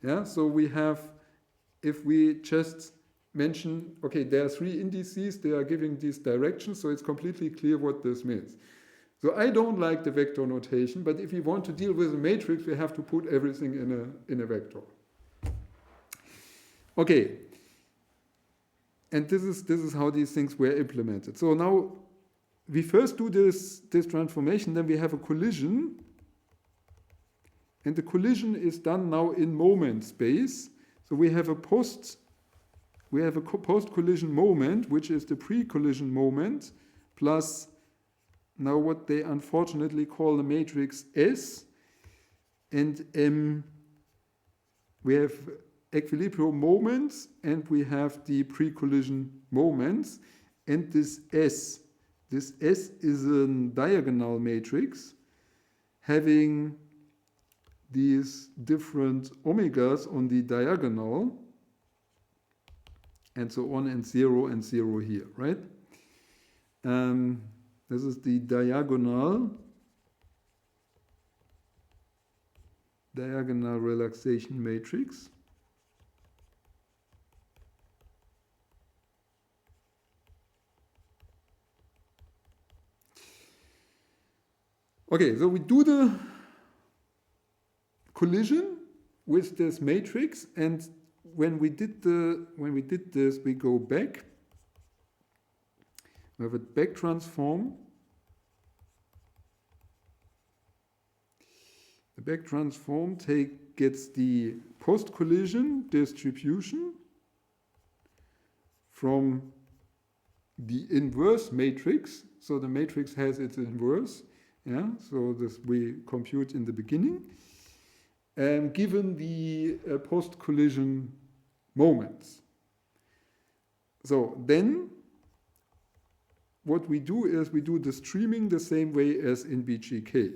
Yeah, so we have, if we just mention, okay, there are three indices, they are giving these directions, so it's completely clear what this means. So I don't like the vector notation, but if we want to deal with a matrix, we have to put everything in a vector. Okay, and this is how these things were implemented. So now we first do this transformation, then we have a collision, and the collision is done now in moment space. So we have a post-collision moment, which is the pre-collision moment, plus now what they unfortunately call the matrix S, and we have equilibrium moments, and we have the pre-collision moments, and this S is a diagonal matrix having these different omegas on the diagonal, and so on, and 0 here, right? This is the diagonal relaxation matrix. Okay, so we do the collision with this matrix, and when we did this, we go back. We have a back transform. The back transform gets the post-collision distribution from the inverse matrix. So the matrix has its inverse. Yeah, so this we compute in the beginning, given the post-collision moments. So then what we do is we do the streaming the same way as in BGK.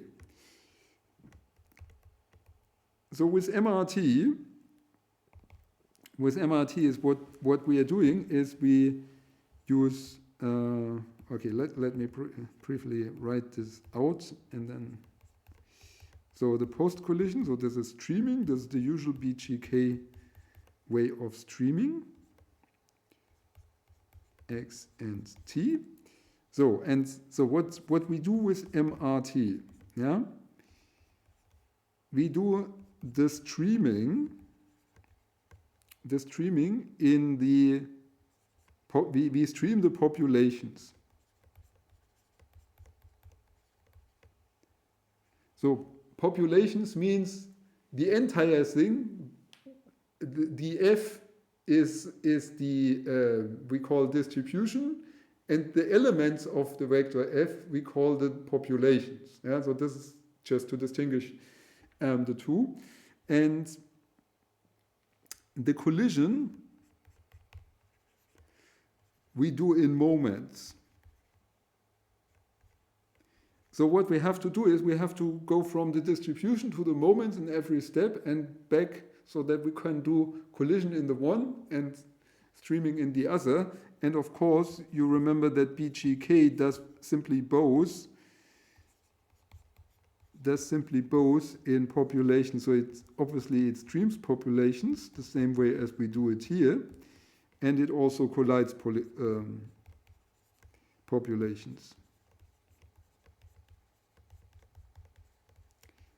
So with MRT is what we are doing is we use, okay, let me briefly write this out, and then, so the post-collision, so this is streaming, this is the usual BGK way of streaming, X and T. So what we do with MRT, yeah? We do the streaming in the, we stream the populations. So populations means the entire thing. The F is the, we call distribution, and the elements of the vector F we call the populations. Yeah, so this is just to distinguish the two. And the collision we do in moments. So what we have to do is we have to go from the distribution to the moments in every step and back, so that we can do collision in the one and streaming in the other. And of course, you remember that BGK does simply both in population. So it's obviously it streams populations the same way as we do it here, and it also collides populations.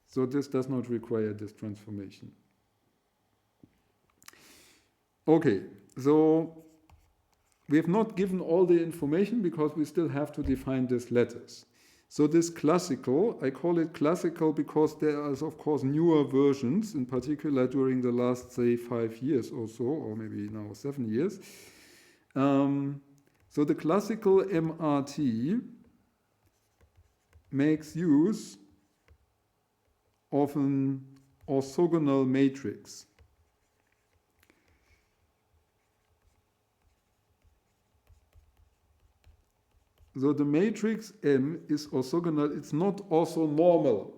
So this does not require this transformation. Okay, so we have not given all the information because we still have to define this lattice. So this classical, I call it classical because there are, of course, newer versions, in particular during the last, say, 5 years or so, or maybe now 7 years. So the classical MRT makes use of an orthogonal matrix. So the matrix M is orthogonal. It's not also normal.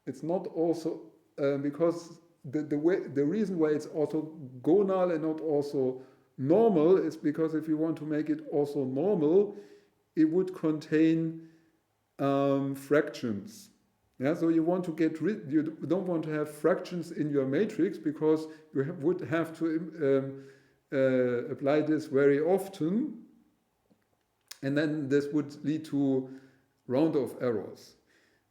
It's not also because the reason why it's orthogonal and not also normal is because if you want to make it also normal, it would contain fractions. Yeah, so you want to get rid. You don't want to have fractions in your matrix because you would have to apply this very often, and then this would lead to round-off errors.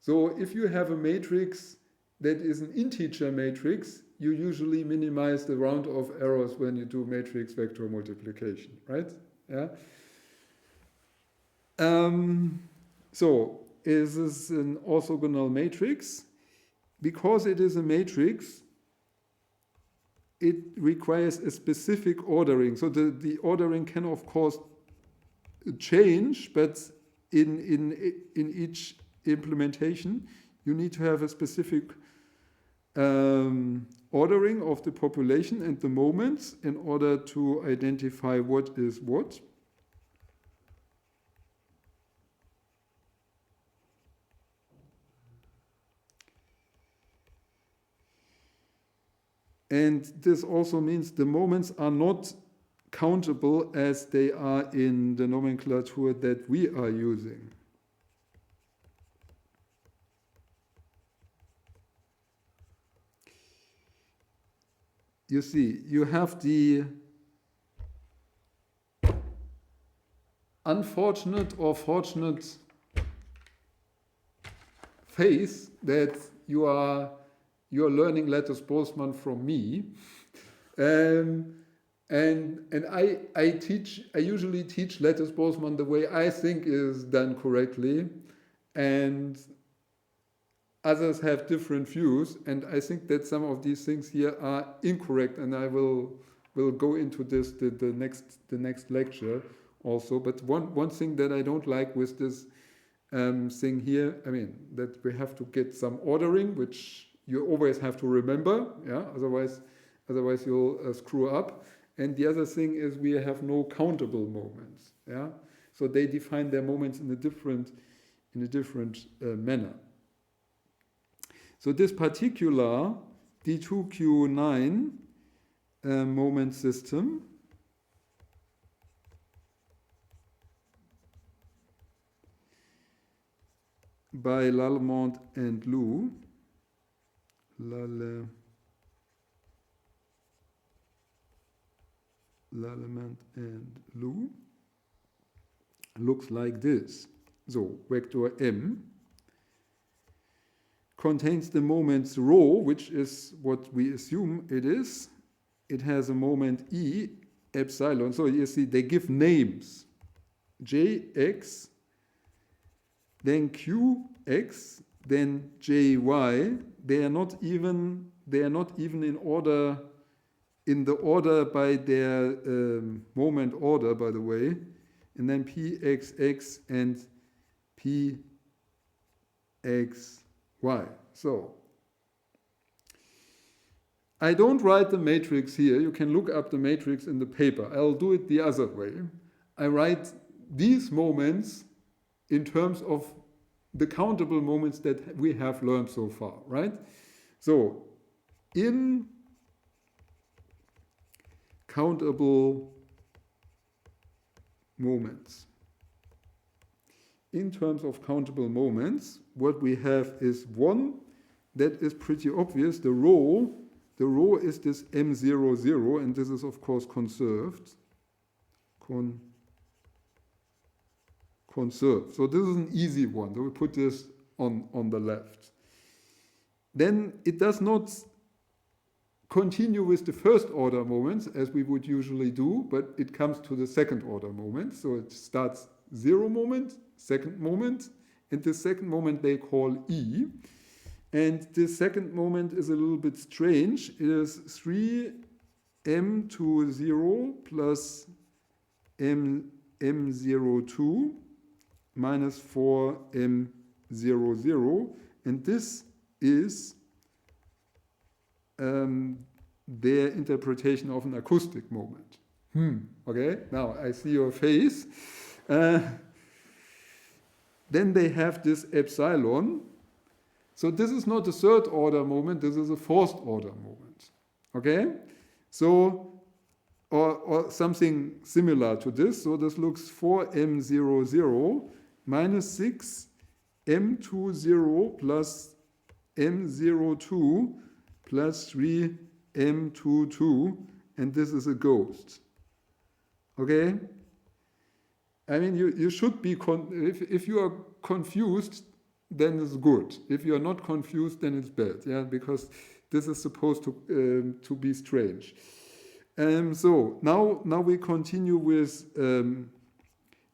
So if you have a matrix that is an integer matrix, you usually minimize the round-off errors when you do matrix vector multiplication, right? Yeah. So is this an orthogonal matrix? Because it is a matrix, it requires a specific ordering. So the ordering can, of course, change, but in each implementation, you need to have a specific ordering of the population and the moments in order to identify what is what. And this also means the moments are not countable as they are in the nomenclature that we are using. You see, you have the unfortunate or fortunate phase that you're learning lattice Boltzmann from me, and I usually teach lattice Boltzmann the way I think is done correctly, and others have different views, and I think that some of these things here are incorrect, and I will go into this the next lecture also. But one thing that I don't like with this thing here, I mean, that we have to get some ordering, which you always have to remember, yeah. Otherwise you'll screw up. And the other thing is we have no countable moments, yeah. So they define their moments in a different manner. So this particular D2Q9 moment system by Lallemont and Lou, Lallemont and Lou, looks like this. So vector M contains the moments rho, which is what we assume it is. It has a moment E, epsilon. So you see, they give names. Jx, then Qx, then Jy. They are not even in order, in the order by their moment order, by the way. And then Pxx and Pxy. So I don't write the matrix here. You can look up the matrix in the paper. I'll do it the other way. I write these moments in terms of the countable moments that we have learned so far, right? So in countable moments, in terms of countable moments, what we have is one that is pretty obvious. The rho is this M00, and this is of course conserved. Conserved. So this is an easy one. So we put this on the left. Then it does not continue with the first order moments as we would usually do, but it comes to the second order moment. So it starts 0 moment, second moment, and the second moment they call E. And the second moment is a little bit strange. It is 3m to 0 plus m02 minus 4m00. And this is their interpretation of an acoustic moment. Okay, now I see your face. then they have this epsilon. So this is not a third order moment, this is a fourth order moment. Okay? So, or something similar to this. So this looks 4m00 minus 6 m20 plus m02 plus 3 m22, and this is a ghost. Okay? I mean, you should be, if you are confused, then it's good. If you are not confused, then it's bad, yeah, because this is supposed to be strange. So now we continue with, you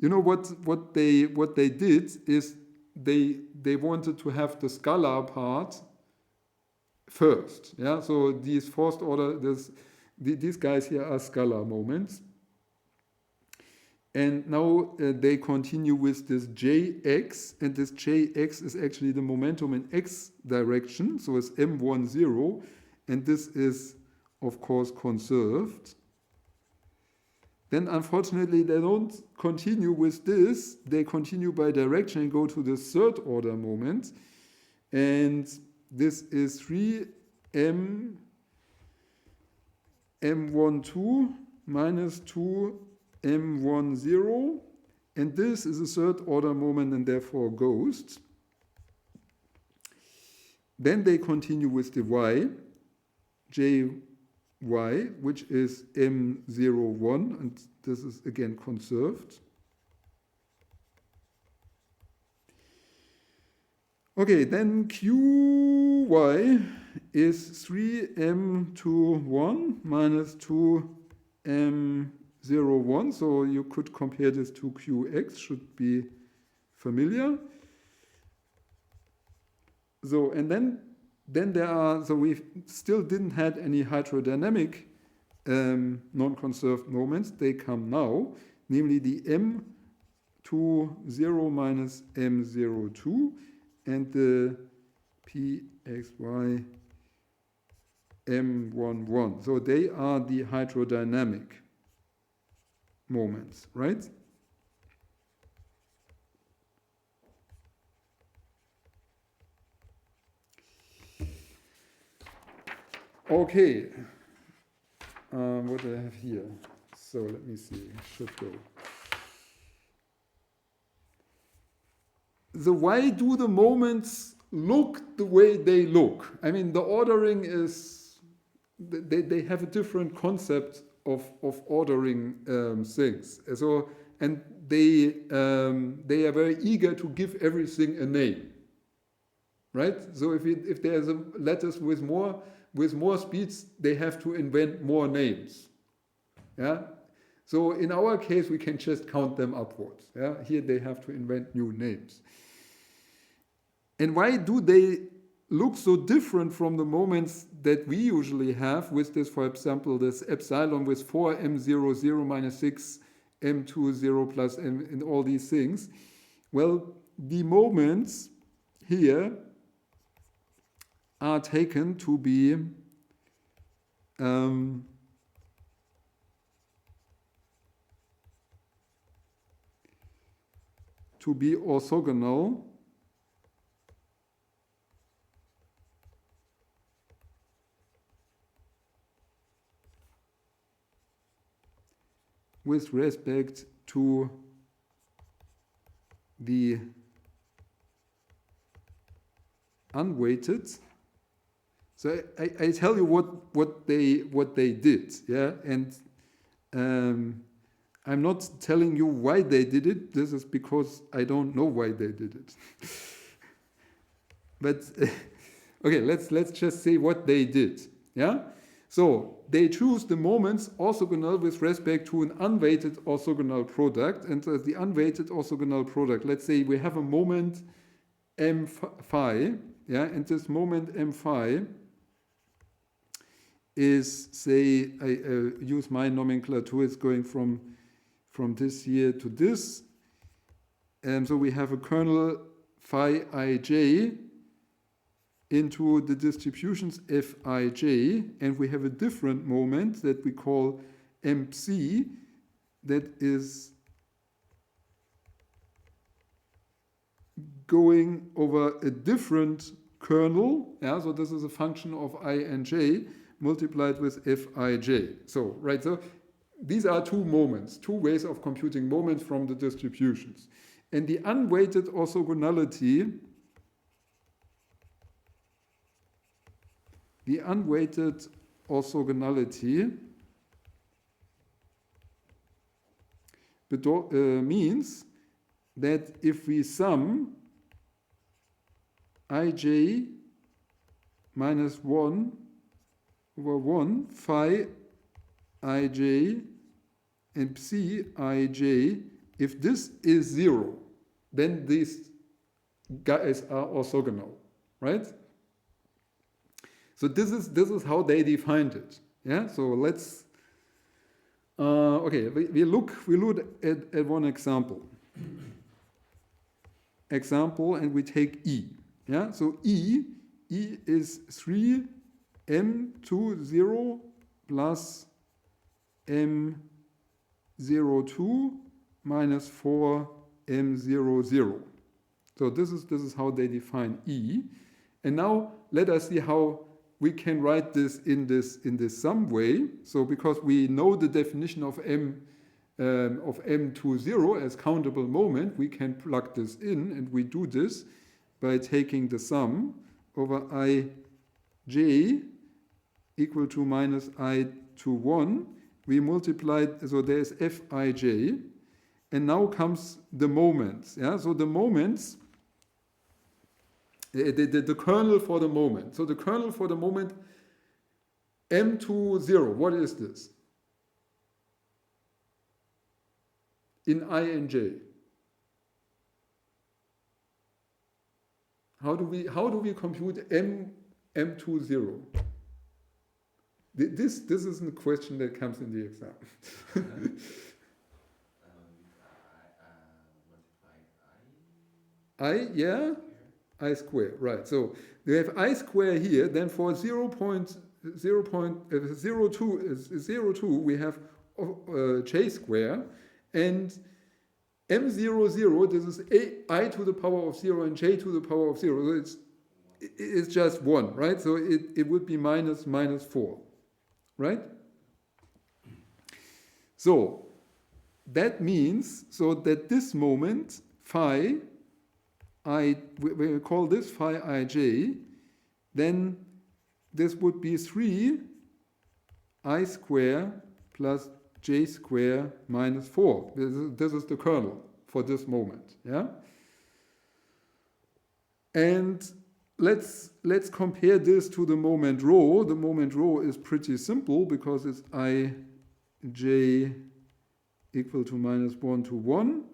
know what they did is they wanted to have the scalar part first, yeah. So these first order, these guys here are scalar moments. And now they continue with this Jx, and this Jx is actually the momentum in x direction, so it's m10, and this is, of course, conserved. Then, unfortunately, they don't continue with this. They continue by direction and go to the third order moment, and this is 3m m12 minus 2 m10, and this is a third order moment and therefore ghost. Then they continue with the y, jy, which is m01, and this is again conserved. Okay, then qy is 3m21 minus 2m01, so you could compare this to qx, should be familiar. So, and then there are, so we still didn't had any hydrodynamic non-conserved moments. They come now, namely the m20 minus m02 and the pxy m11. So they are the hydrodynamic moments, right? Okay, what do I have here? So let me see, should go. So why do the moments look the way they look? I mean, the ordering is, they have a different concept of ordering things. So, and they are very eager to give everything a name, right? So if there's a lattice with more speeds, they have to invent more names. Yeah. So in our case, we can just count them upwards. Yeah. Here they have to invent new names. And why do they look so different from the moments that we usually have with this, for example, this epsilon with 4m00 minus 6 m20 plus m and all these things? Well, the moments here are taken to be orthogonal with respect to the unweighted. So I tell you what they did, yeah, and I'm not telling you why they did it. This is because I don't know why they did it. But okay, let's just say what they did, yeah. So they choose the moments orthogonal with respect to an unweighted orthogonal product, and the unweighted orthogonal product. Let's say we have a moment m phi, yeah, and this moment m phi is, say, I use my nomenclature, it's going from this here to this. And so we have a kernel phi ij into the distributions fij, and we have a different moment that we call mc, that is going over a different kernel. Yeah, so this is a function of I and j multiplied with Fij. So, right, so these are two moments, two ways of computing moments from the distributions. And the unweighted orthogonality, means that if we sum ij minus 1 over 1 phi ij and psi ij, if this is 0, then these guys are orthogonal, right? So this is how they defined it. Yeah. So let's okay. We look at one example. And we take E. Yeah. So E is 3m20 plus m02 minus 4m00. So this is how they define E. And now let us see how we can write this in this sum way. So because we know the definition of m20 as countable moment, we can plug this in, and we do this by taking the sum over ij equal to minus I to 1. We multiplied, so there's Fij, and now comes the moments. Yeah, so the moments, the kernel for the moment. So the kernel for the moment m20, what is this? In I and j. How do we compute m20? This isn't a question that comes in the exam. I, yeah? I square, right. So we have I square here, then for 0.02 we have j square, and m00, this is I to the power of 0 and j to the power of 0. So it's just 1, right? So it would be minus 4, right? So that means, so that this moment, phi, we call this phi ij, then this would be 3 I square plus j square minus 4. This is the kernel for this moment. Yeah. And let's compare this to the moment rho. The moment rho is pretty simple because it's ij equal to minus 1 to 1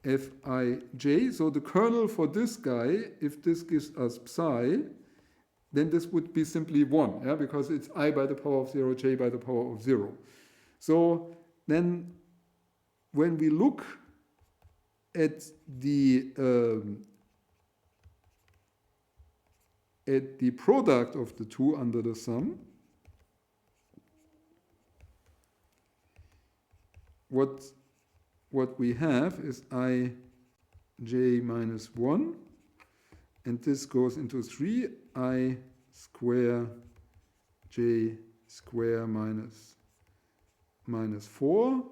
Fij. So the kernel for this guy, if this gives us psi, then this would be simply 1, yeah, because it's I by the power of 0, j by the power of 0. So then when we look at the product of the two under the sum, what we have is ij minus 1, and this goes into 3 I square j square minus 4,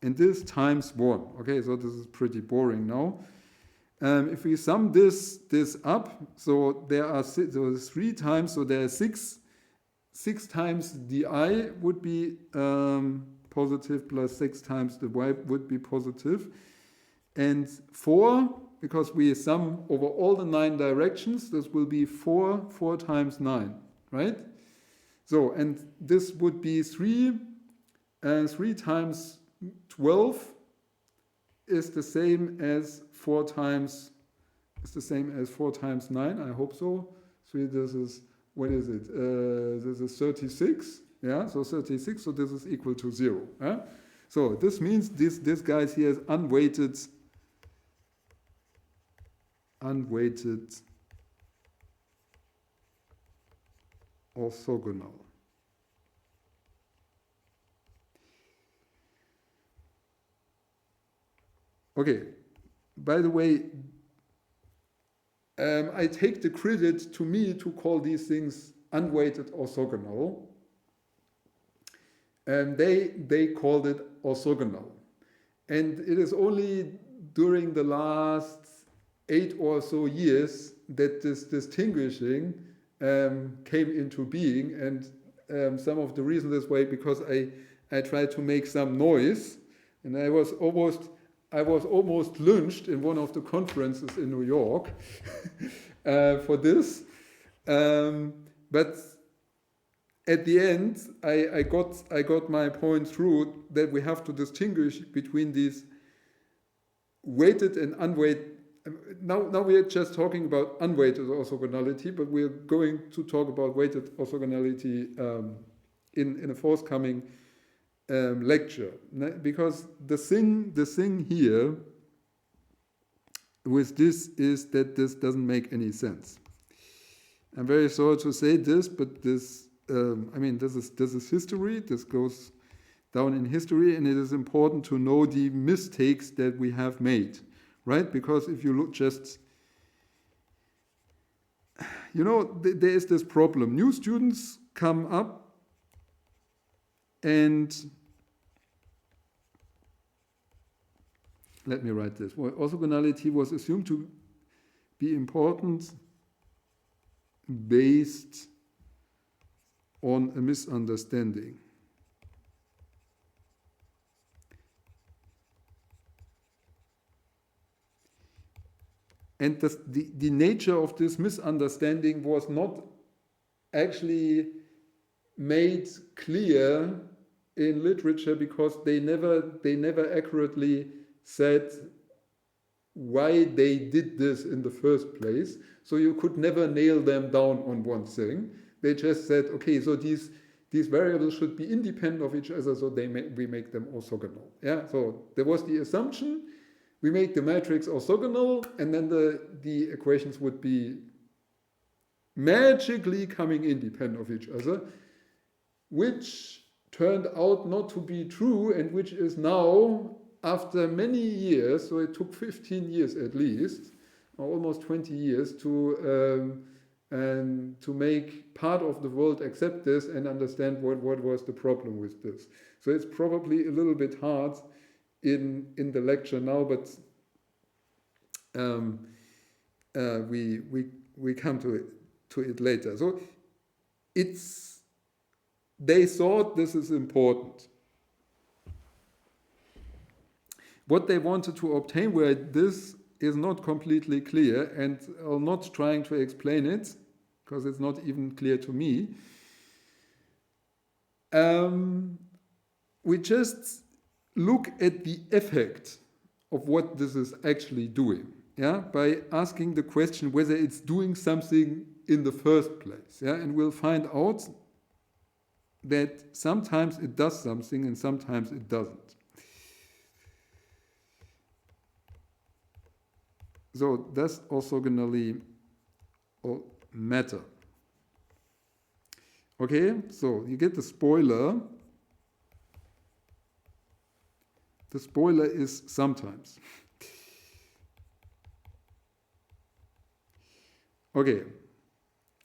and this times 1. Okay, so this is pretty boring now. If we sum this up, so there are 3 times, so there are 6 times the I would be positive plus 6 times the y would be positive, and 4, because we sum over all the 9 directions, this will be 4 times 9, right? So, and this would be 3 times 12 is the same as 4 times 9. I hope so. 3, this is, what is it? This is 36. Yeah, so 36. So this is equal to 0. Yeah? So this means this guy here is unweighted orthogonal. Okay, by the way, I take the credit to me to call these things unweighted orthogonal. And they called it orthogonal. And it is only during the last 8 or so years that this distinguishing came into being. And some of the reason this way, because I tried to make some noise, and I was almost lynched in one of the conferences in New York for this. But at the end, I got my point through that we have to distinguish between these weighted and unweighted. Now we are just talking about unweighted orthogonality, but we are going to talk about weighted orthogonality in a forthcoming lecture. Because the thing here with this is that this doesn't make any sense. I'm very sorry to say this, but this. This is history. This goes down in history, and it is important to know the mistakes that we have made, right? Because if you look just, there is this problem. New students come up, and let me write this. Well, orthogonality was assumed to be important based on a misunderstanding. And the nature of this misunderstanding was not actually made clear in literature, because they never accurately said why they did this in the first place. So you could never nail them down on one thing. They just said, okay, so these variables should be independent of each other, so we make them orthogonal. Yeah, so there was the assumption, we make the matrix orthogonal, and then the equations would be magically coming independent of each other, which turned out not to be true, and which is now, after many years, so it took 15 years at least, or almost 20 years to make part of the world accept this and understand what was the problem with this. So it's probably a little bit hard in the lecture now, but we come to it later. So they thought this is important. What they wanted to obtain, where this is not completely clear, and I'm not trying to explain it, because it's not even clear to me. We just look at the effect of what this is actually doing, yeah, by asking the question whether it's doing something in the first place, yeah, and we'll find out that sometimes it does something and sometimes it doesn't. So does orthogonally matter? Okay, so you get the spoiler. The spoiler is sometimes. Okay,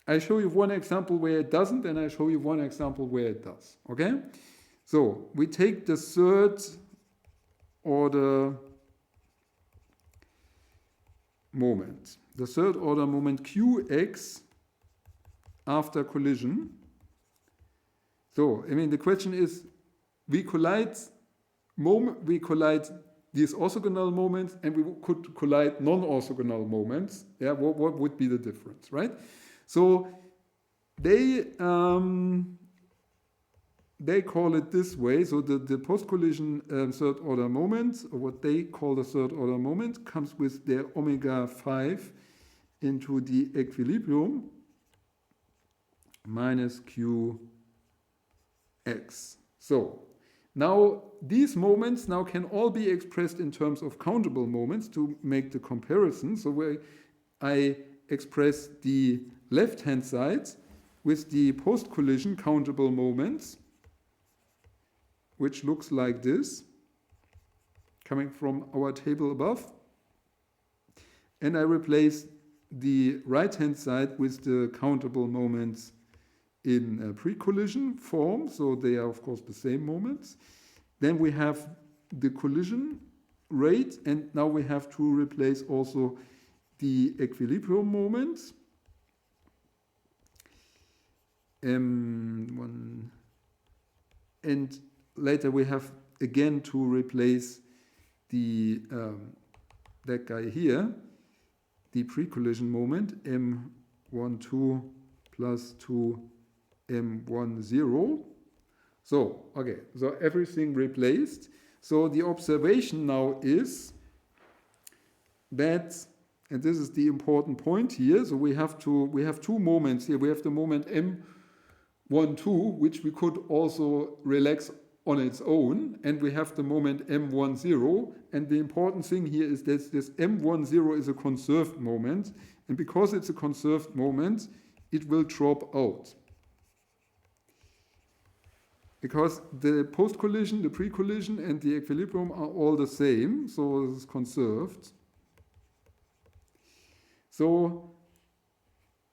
I show you one example where it doesn't, and I show you one example where it does. Okay, so we take the third order moment. The third order moment Qx after collision. So, the question is, we collide these orthogonal moments, and we could collide non-orthogonal moments. Yeah, what would be the difference, right? So they call it this way. So the post-collision third order moment, or what they call the third order moment, comes with their omega 5 into the equilibrium minus Qx. So now these moments now can all be expressed in terms of countable moments to make the comparison. So where I express the left-hand side with the post-collision countable moments, which looks like this, coming from our table above. And I replace the right-hand side with the countable moments in pre-collision form, so they are of course the same moments. Then we have the collision rate, and now we have to replace also the equilibrium moments. And later we have again to replace the that guy here, the pre-collision moment, M12 plus 2 M10. So, okay, so everything replaced. So the observation now is that, and this is the important point here, so we have two moments here. We have the moment M12, which we could also relax on its own, and we have the moment M10, and the important thing here is that this M10 is a conserved moment, and because it's a conserved moment, it will drop out. Because the post-collision, the pre-collision, and the equilibrium are all the same, so this is conserved. So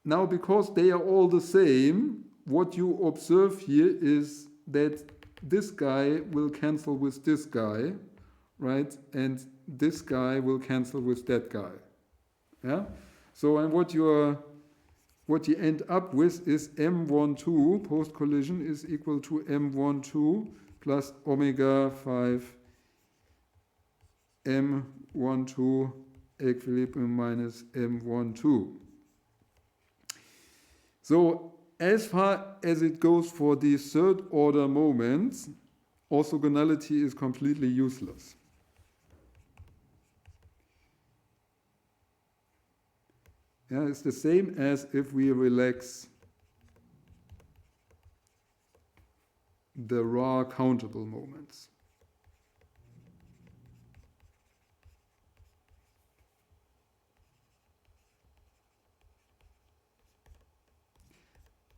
now, because they are all the same, what you observe here is that this guy will cancel with this guy, right? And this guy will cancel with that guy. Yeah? So, and what you end up with is M12 post-collision is equal to M12 plus omega 5 M12 equilibrium minus M12. So as far as it goes for the third order moments, orthogonality is completely useless. Yeah, it's the same as if we relax the raw countable moments.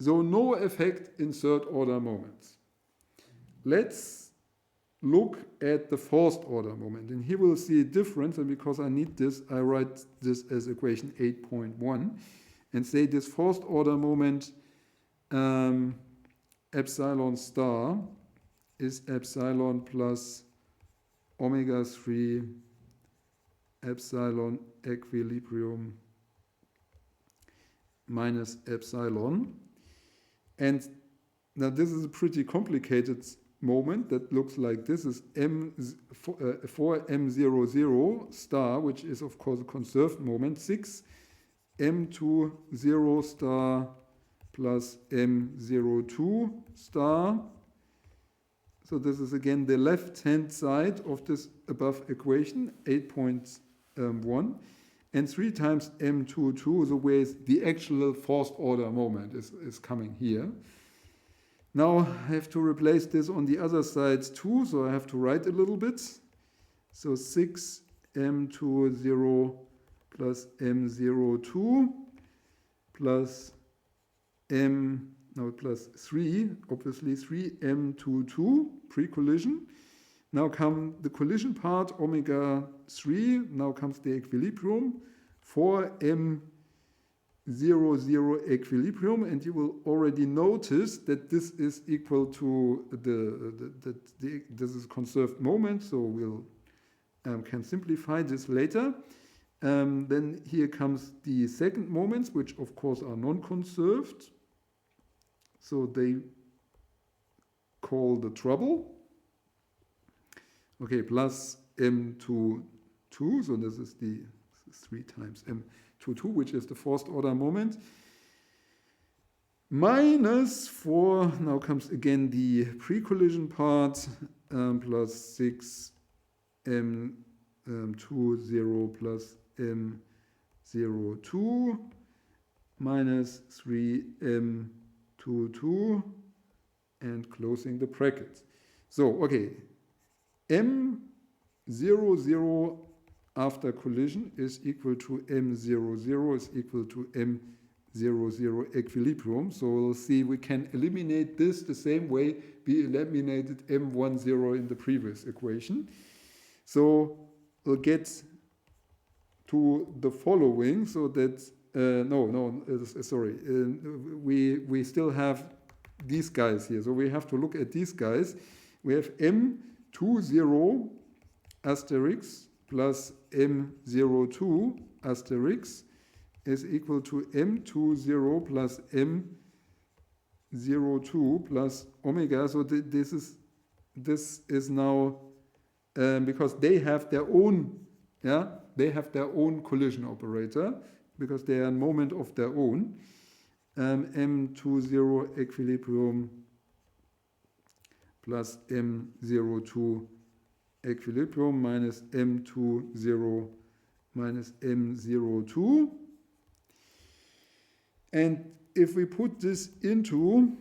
So no effect in third order moments. Let's look at the fourth order moment, and here we'll see a difference, and because I need this, I write this as equation 8.1 and say this fourth order moment epsilon star is epsilon plus omega 3 epsilon equilibrium minus epsilon. And now this is a pretty complicated moment that looks like this is for M00 star, which is of course a conserved moment, 6 M20 star plus M02 star. So this is again the left-hand side of this above equation, 8.1. And 3 times M22, so where the actual fourth order moment is coming here. Now I have to replace this on the other side too, so I have to write a little bit. So 6 M20 plus M02 plus plus 3, obviously 3 M22 pre-collision. Now come the collision part, omega 3, now comes the equilibrium, 4 M00 equilibrium, and you will already notice that this is equal to this is conserved moment, so we'll can simplify this later. Then here comes the second moments, which of course are non-conserved, so they call the trouble. Okay, plus M22, so this is 3 times M22, which is the fourth order moment. Minus 4, now comes again the pre-collision part, plus 6 M20 plus M02, minus 3 M22, and closing the bracket. So, okay. M00 after collision is equal to M00 is equal to M00 equilibrium. So we'll see we can eliminate this the same way we eliminated M10 in the previous equation. So we'll get to the following, so that Sorry. We still have these guys here. So we have to look at these guys. We have M20 asterisk plus M02 asterisk is equal to M20 plus M02 plus omega. So this is now because they have their own, they have their own collision operator because they are a moment of their own. M20 equilibrium plus M02 equilibrium minus M20 minus M02. And if we put this into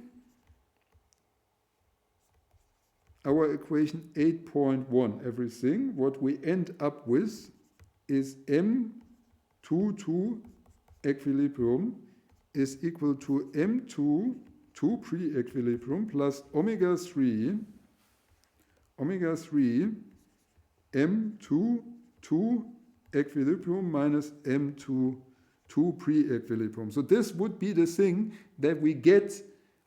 our equation 8.1 everything, what we end up with is M22 equilibrium is equal to M2 pre-equilibrium plus omega 3 M2 equilibrium minus M2 pre-equilibrium. So this would be the thing that we get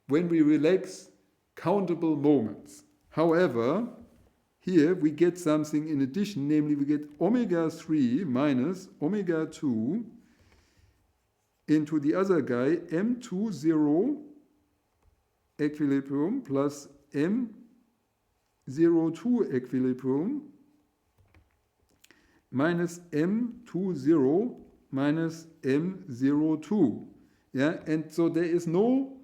when we relax countable moments. However, here we get something in addition, namely we get omega 3 minus omega 2 into the other guy, M20 equilibrium plus M02 equilibrium minus M20 minus M02. Yeah, and so there is no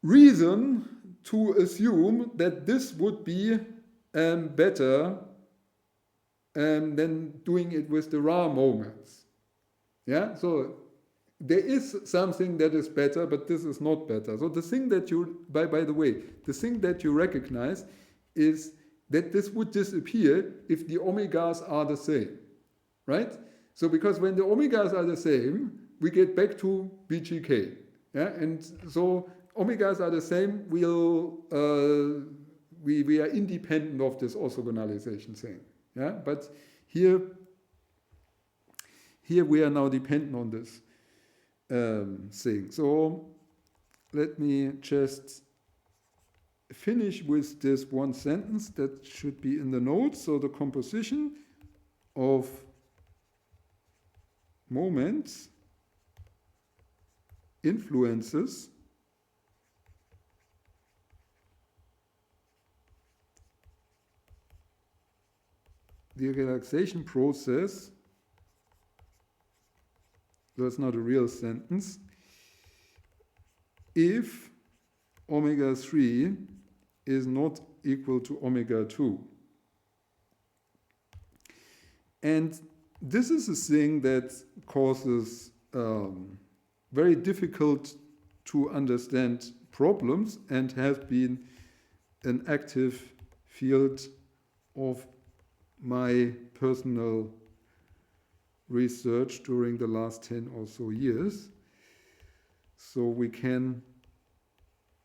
reason to assume that this would be better than doing it with the raw moments. Yeah, so there is something that is better, but this is not better. So the thing that you, by the way, the thing that you recognize is that this would disappear if the omegas are the same, right? So because when the omegas are the same, we get back to BGK. Yeah, and so omegas are the same. We are independent of this orthogonalization thing. Yeah, but here we are now dependent on this thing. So let me just finish with this one sentence that should be in the notes. So the composition of moments influences the relaxation process. That's not a real sentence. If omega 3 is not equal to omega 2. And this is a thing that causes very difficult to understand problems and has been an active field of my personal research during the last 10 or so years. So we can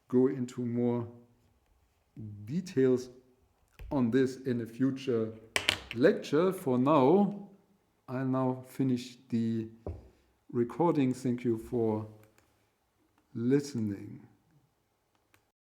go into more details on this in a future lecture. For now, I'll now finish the recording. Thank you for listening.